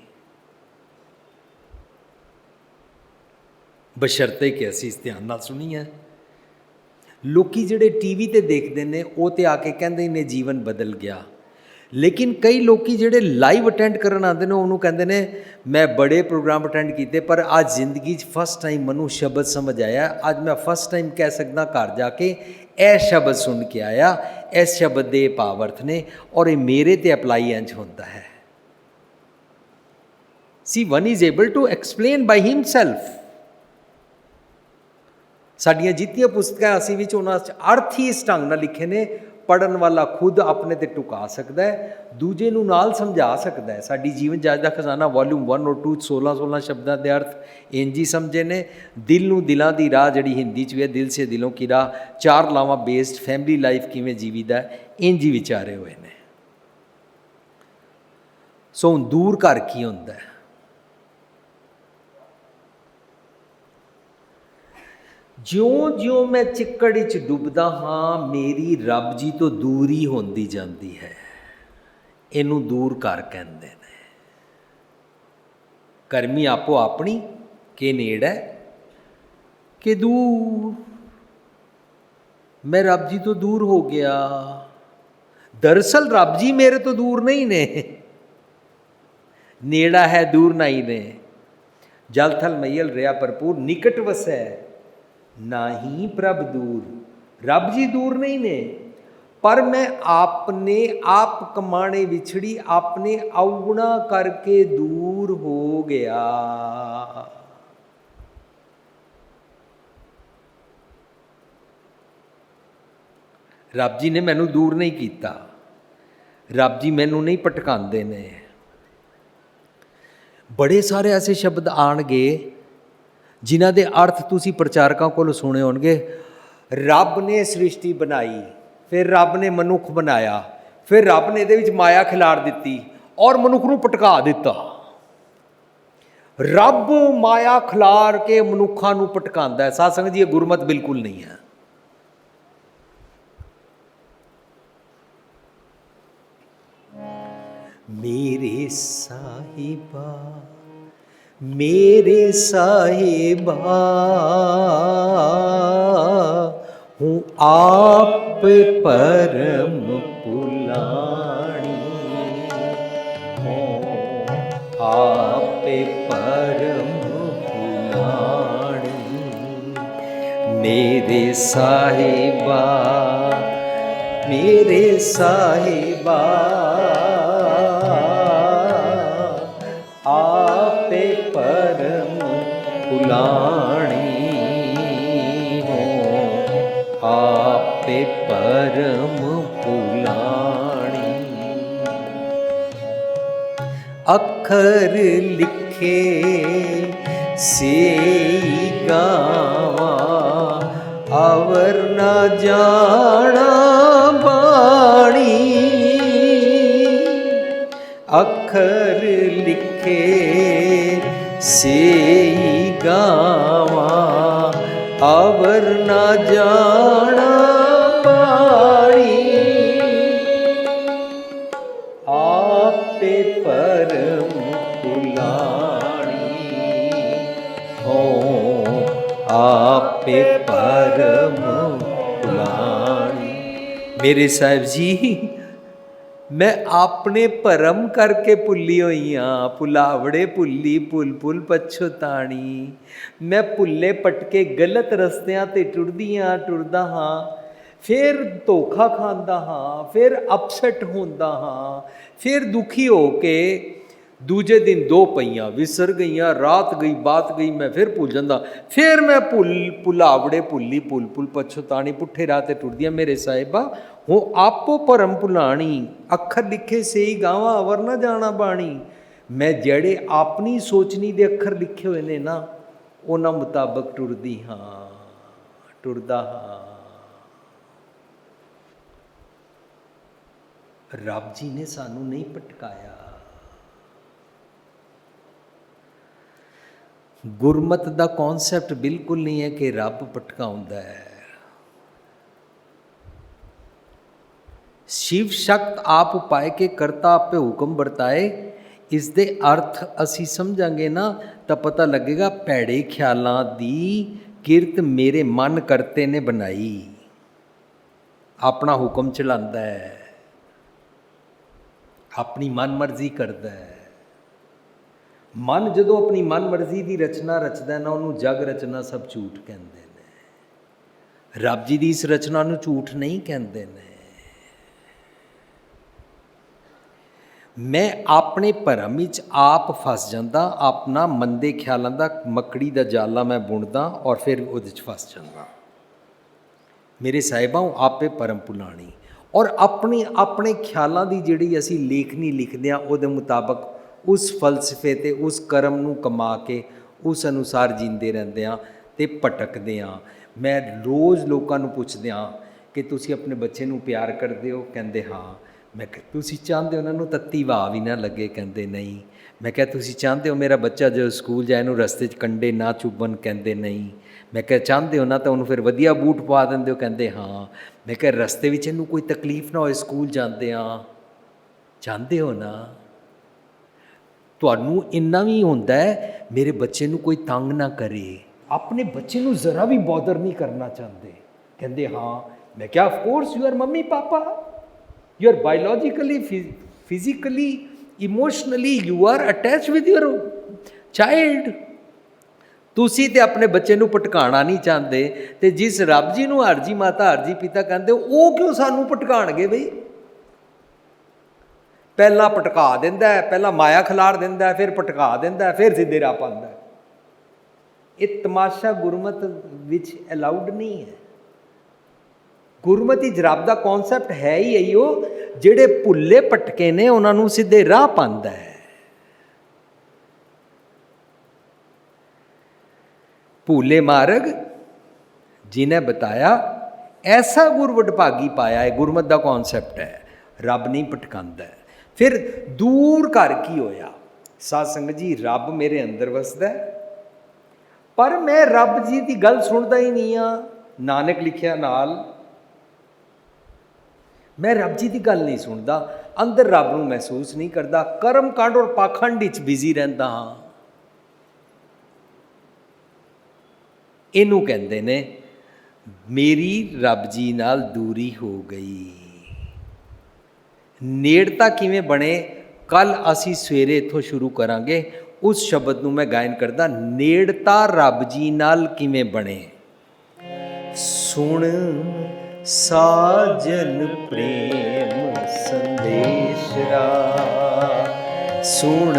Speaker 1: ਬਸ਼ਰਤੇ ਕਿ ਅਸੀਂ ਇਸ ਧਿਆਨ ਨਾਲ ਸੁਣੀਏ। ਲੋਕੀ ਜਿਹੜੇ ਟੀਵੀ ਤੇ ਦੇਖਦੇ ਨੇ ਉਹ ਤੇ ਆ ਕੇ ਕਹਿੰਦੇ ਨੇ ਜੀਵਨ ਬਦਲ ਗਿਆ, ਲੇਕਿਨ ਕਈ ਲੋਕੀ ਜਿਹੜੇ ਲਾਈਵ ਅਟੈਂਡ ਕਰਨ ਆਉਂਦੇ ਨੇ ਉਹਨੂੰ ਕਹਿੰਦੇ ਨੇ ਮੈਂ ਬੜੇ ਪ੍ਰੋਗਰਾਮ ਅਟੈਂਡ ਕੀਤੇ ਪਰ ਅੱਜ ਜ਼ਿੰਦਗੀ 'ਚ ਫਸਟ ਟਾਈਮ ਮੈਨੂੰ ਸ਼ਬਦ ਸਮਝ ਆਇਆ। ਅੱਜ ਮੈਂ ਫਸਟ ਟਾਈਮ ਕਹਿ ਸਕਦਾ ਘਰ ਜਾ ਕੇ ਇਹ ਸ਼ਬਦ ਸੁਣ ਕੇ ਆਇਆ, ਇਸ ਸ਼ਬਦ ਦੇ ਭਾਵ ਅਰਥ ਨੇ ਔਰ ਇਹ ਮੇਰੇ ਤੇ ਅਪਲਾਈ ਇੰਝ ਹੁੰਦਾ ਹੈ। See one is able to explain by himself. ਸਾਡੀਆਂ ਜਿੱਤੀਆਂ ਪੁਸਤਕਾਂ ਅਸੀਂ ਵਿੱਚ ਉਹਨਾਂ 'ਚ ਅਰਥ ਹੀ ਇਸ ਢੰਗ ਨਾਲ ਲਿਖੇ ਨੇ, ਪੜ੍ਹਨ ਵਾਲਾ ਖੁਦ ਆਪਣੇ ਤੇ ਟੁਕਾ ਸਕਦਾ ਹੈ, ਦੂਜੇ ਨੂੰ ਨਾਲ ਸਮਝਾ ਸਕਦਾ ਹੈ। ਸਾਡੀ ਜੀਵਨ ਜਾਚ ਦਾ ਖਜ਼ਾਨਾ ਵੋਲਿਊਮ 1 ਔਰ 2 16 ਸ਼ਬਦਾਂ ਦੇ ਅਰਥ ਇੰਝ ਹੀ ਸਮਝੇ ਨੇ। ਦਿਲ ਨੂੰ ਦਿਲਾਂ ਦੀ ਰਾਹ ਜਿਹੜੀ ਹਿੰਦੀ 'ਚ ਵੀ ਹੈ, ਦਿਲ ਸੇ ਦਿਲੋਂ ਕੀ ਰਾਹ, 4 ਲਾਵਾਂ ਬੇਸਡ ਫੈਮਿਲੀ ਲਾਈਫ ਕਿਵੇਂ ਜੀਵੀਦਾ, ਇੰਝ ਹੀ ਵਿਚਾਰੇ ਹੋਏ ਨੇ। ਸੋ ਹੁਣ ਦੂਰ ਘਰ ਕੀ ਹੁੰਦਾ ਹੈ? ਜਿਉਂ-ਜਿਉਂ ਮੈਂ ਚਿੱਕੜ ਵਿੱਚ ਡੁੱਬਦਾ ਹਾਂ, ਮੇਰੀ ਰੱਬ ਜੀ ਤੋਂ ਦੂਰੀ ਹੁੰਦੀ ਜਾਂਦੀ ਹੈ। ਇਹਨੂੰ ਦੂਰ ਘਰ ਕਹਿੰਦੇ ਨੇ। ਕਰਮੀ ਆਪੋ ਆਪਣੀ, ਕਿ ਨੇੜੇ ਕਿ ਦੂਰ। ਮੈਂ ਰੱਬ ਜੀ ਤੋਂ ਦੂਰ ਹੋ ਗਿਆ। ਦਰਅਸਲ ਰੱਬ ਜੀ ਮੇਰੇ ਤੋਂ ਦੂਰ ਨਹੀਂ ਨੇ, ਨੇੜਾ ਹੈ ਦੂਰ ਨਹੀਂ ਨੇ। ਜਲ ਥਲ ਮਈਲ ਰਿਹਾ ਭਰਪੂਰ, ਨਿਕਟ ਵਸੈ ਨਾਹੀਂ ਪ੍ਰਭ ਦੂਰ। ਰੱਬ ਜੀ ਦੂਰ ਨਹੀਂ ਨੇ, ਪਰ ਮੈਂ ਆਪਣੇ ਆਪ ਕਮਾਣੇ ਵਿਛੜੀ, ਆਪਣੇ ਅਵਗੁਣਾ ਕਰਕੇ ਦੂਰ ਹੋ ਗਿਆ। ਰੱਬ ਜੀ ਨੇ ਮੈਨੂੰ ਦੂਰ ਨਹੀਂ ਕੀਤਾ, ਰੱਬ ਜੀ ਮੈਨੂੰ ਨਹੀਂ ਭਟਕਾਉਂਦੇ ਨੇ। ਬੜੇ ਸਾਰੇ ਐਸੇ ਸ਼ਬਦ ਆਉਣਗੇ ਜਿਨ੍ਹਾਂ ਦੇ ਅਰਥ ਤੁਸੀਂ ਪ੍ਰਚਾਰਕਾਂ ਕੋਲੋਂ ਸੁਣੇ ਹੋਣਗੇ। ਰੱਬ ਨੇ ਸ੍ਰਿਸ਼ਟੀ ਬਣਾਈ, ਫਿਰ ਰੱਬ ਨੇ ਮਨੁੱਖ ਬਣਾਇਆ, ਫਿਰ ਰੱਬ ਨੇ ਇਹਦੇ ਵਿੱਚ ਮਾਇਆ ਖਿਲਾਰ ਦਿੱਤੀ ਔਰ ਮਨੁੱਖ ਨੂੰ ਭਟਕਾ ਦਿੱਤਾ। ਰੱਬ ਮਾਇਆ ਖਿਲਾਰ ਕੇ ਮਨੁੱਖਾਂ ਨੂੰ ਭਟਕਾਉਂਦਾ ਹੈ। ਸਾਧ ਸੰਗਤ ਜੀ, ਇਹ ਗੁਰਮਤਿ ਬਿਲਕੁਲ ਨਹੀਂ ਹੈ। ਮੇਰੇ ਸਾਹਿਬਾ, मेरे साहिबा हूँ आप परम पुलानी, आप परम पुलानी। मेरे साहिबा, मेरे साहिबा परम पुलानी हो, आप परम पुलानी। अखर लिखे से गावा, अवर न जाना बाणी। अखर लिखे से गावा, अवर न जाना बाणी। आपे परम पुलानी हो, आपे परम पुलानी। मेरे साहिब जी, मैं अपने भरम करके भुली हुई हाँ। भुलावड़े भुली भुल भुल पछताणी। मैं भुले पटके गलत रस्तियां ते टुरदा हाँ, फिर धोखा खांदा हाँ, फिर अपसैट होंदा हाँ, फिर दुखी हो के ਦੂਜੇ ਦਿਨ 2 ਪਈਆਂ, ਵਿਸਰ ਗਈਆਂ, ਰਾਤ ਗਈ ਬਾਤ ਗਈ, ਮੈਂ ਫਿਰ ਭੁੱਲ ਜਾਂਦਾ। ਫਿਰ ਮੈਂ ਭੁਲਾਵੜੇ ਭੁੱਲੀ ਭੁੱਲ ਭੁੱਲ ਪਛਤਾਣੀ, ਪੁੱਠੇ ਰਾਹ ਤੇ ਟੁਰਦੀਆਂ ਮੇਰੇ ਸਾਹਿਬਾ ਹੋ ਆਪੋ ਭਰਮ ਭੁਲਾਣੀ। ਅੱਖਰ ਲਿਖੇ ਸਹੀ ਗਾਵਾਂ ਅਵਰ ਨਾ ਜਾਣਾ ਬਾਣੀ। ਮੈਂ ਜਿਹੜੇ ਆਪਣੀ ਸੋਚਣੀ ਦੇ ਅੱਖਰ ਲਿਖੇ ਹੋਏ ਨੇ ਨਾ, ਉਹਨਾਂ ਮੁਤਾਬਕ ਟੁਰਦੀ ਹਾਂ, ਟੁਰਦਾ ਹਾਂ। ਰੱਬ ਜੀ ਨੇ ਸਾਨੂੰ ਨਹੀਂ ਭਟਕਾਇਆ। ਗੁਰਮਤ ਦਾ ਕੌਨਸੈਪਟ ਬਿਲਕੁਲ ਨਹੀਂ ਹੈ ਕਿ ਰੱਬ ਭਟਕਾਉਂਦਾ ਹੈ। शिव शक्त आप उपाय के करता आपे हुक्म बरताए। इस दे अर्थ असी समझांगे ना तो पता लगेगा भैड़े ख्यालों दी किरत मेरे मन करते ने बनाई। अपना हुक्म चलाता है, अपनी मन मर्जी करता है। मन जदों अपनी मन मर्जी की रचना रचदा ना, उन्होंने जग रचना सब झूठ कहते हैं। रब जी की इस रचना नूं झूठ नहीं कहते ने। मैं अपने भरम विच आप फस जाता, अपना मंदे ख्यालों का मकड़ी का जाला मैं बुनदा और फिर उहदे च फस जाता। मेरे साहिबा आपे भरम भुलानी। और अपनी अपने ख्यालों की जिहड़ी असी लेखनी लिखते हैं, उहदे मुताबक उस फलसफे ते उस कर्म नूं कमा के उस अनुसार जींदे रहंदे हां ते भटकदे हां। मैं रोज़ लोकां नूं पुछदे हां कि तुसीं अपने बच्चे नूं प्यार करदे हो? कहंदे हाँ। मैं कहा तुसीं चाहते हो उन्होंने तत्ती वाह भी ना लगे? कहते नहीं। मैं क्या तुसीं चाहते हो मेरा बच्चा जो स्कूल जाए नूं रस्ते च कंडे ना चुभन? कहते नहीं। मैं क्या चाहते हो ना तो उन्होंने फिर वधिया बूट पा देंदे हो? कहते हाँ। मैं क्या रस्ते विच इहनूं कोई तकलीफ ना होए स्कूल जाते हाँ? चाहते हो ना? तुहानूं इन्ना भी हुंदा है मेरे बच्चे नूं कोई तंग ना करे। अपने बच्चे नूं जरा भी बॉदर नहीं करना चाहते। कहते हाँ। मैं क्या of course you are mummy papa, you are biologically, physically, emotionally you are attached with your child। तुसी ते अपने बच्चे नूं भटकाना नहीं चाहते, ते जिस रब जी नूं हरजी माता हरजी पिता कहते वो क्यों सानूं भटकाणगे? बई पहला भटका दिंदा है, पहला माया खिलार दिंदा है, फिर भटका दिंदा है, फिर सीधे राह पांदा है। ये तमाशा गुरमत विच अलाउड नहीं है। गुरमती रब का कॉन्सैप्ट है ही इहो, जिहड़े भुल्ले भटके ने उन्होंने सीधे राह पांदा है। भूले मार्ग जिन्हें बताया ऐसा गुर वडभागी पाया है। गुरमत का कॉन्सैप्ट है, रब नहीं भटकांदा है। फिर दूर घर की होया? साध संगत जी रब मेरे अंदर वसदा है, पर मैं रब जी की गल सुनता ही नहीं हाँ। नानक लिखिया नाल मैं रब जी की गल नहीं सुनता, अंदर रब नूं महसूस नहीं करता, कर्म कांड और पाखंड विच बिजी रहता हाँ। इनू कहते ने मेरी रब जी नाल दूरी हो गई। नेड़ता किवें बने कल असी सवेरे इत्थों शुरू करांगे। उस शब्द नूं मैं गायन करदा, नेड़ता रब जी नाल किवें बने। सुन साजन प्रेम संदेशरा, सुन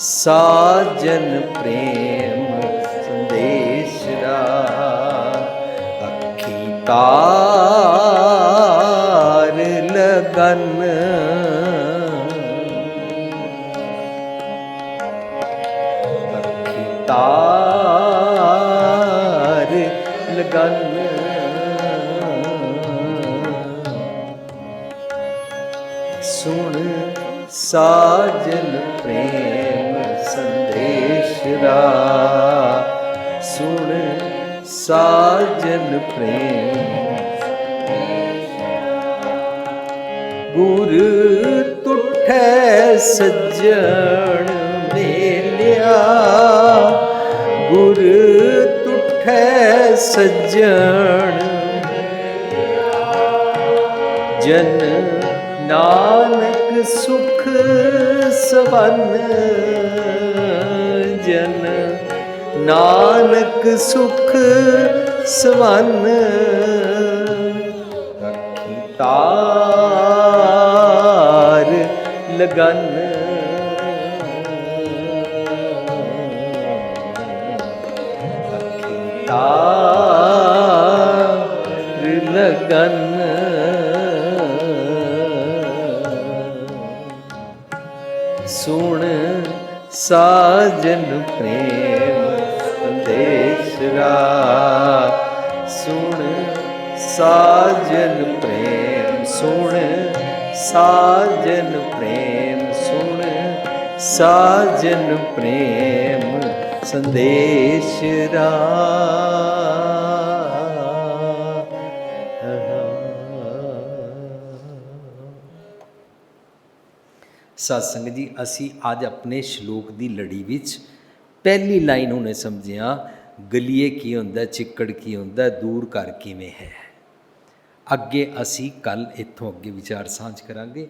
Speaker 1: साजन प्रेम संदेशरा, अखी तार लगन, अखी तार लगन, सुन साजन प्रेम संदेशरा, सुन साजन प्रेम। गुर तुठै सज्जन मेलिया, गुर तुठै सज्जन, जन नानक सुख सवन, जन नानक सुख सवन, अखी तार लगन, ਤਾਰ ਲਗਨ ਸੁਣ ਸਾਜਨ ਪ੍ਰੇਮ ਸੰਦੇਸ਼ਰਾ ਸੁਣ ਸਾਜਨ ਪ੍ਰੇਮ ਸੁਣ ਸਾਜਨ ਪ੍ਰੇਮ ਸੁਣ ਸਾਜਨ ਪ੍ਰੇਮ ਸੰਦੇਸ਼ਰਾ। ਸਾਧ ਸੰਗਤ ਜੀ, ਅਸੀਂ ਅੱਜ ਆਪਣੇ ਸ਼ਲੋਕ ਦੀ ਲੜੀ ਵਿੱਚ ਪਹਿਲੀ ਲਾਈਨ ਹੁਣੇ ਸਮਝਿਆ, ਗਲੀਏ ਕੀ ਹੁੰਦਾ, ਚਿੱਕੜ ਕੀ ਹੁੰਦਾ, ਦੂਰ ਕਰ ਕਿਵੇਂ ਹੈ। ਅੱਗੇ ਅਸੀਂ ਕੱਲ੍ਹ ਇੱਥੋਂ ਅੱਗੇ ਵਿਚਾਰ ਸਾਂਝ ਕਰਾਂਗੇ।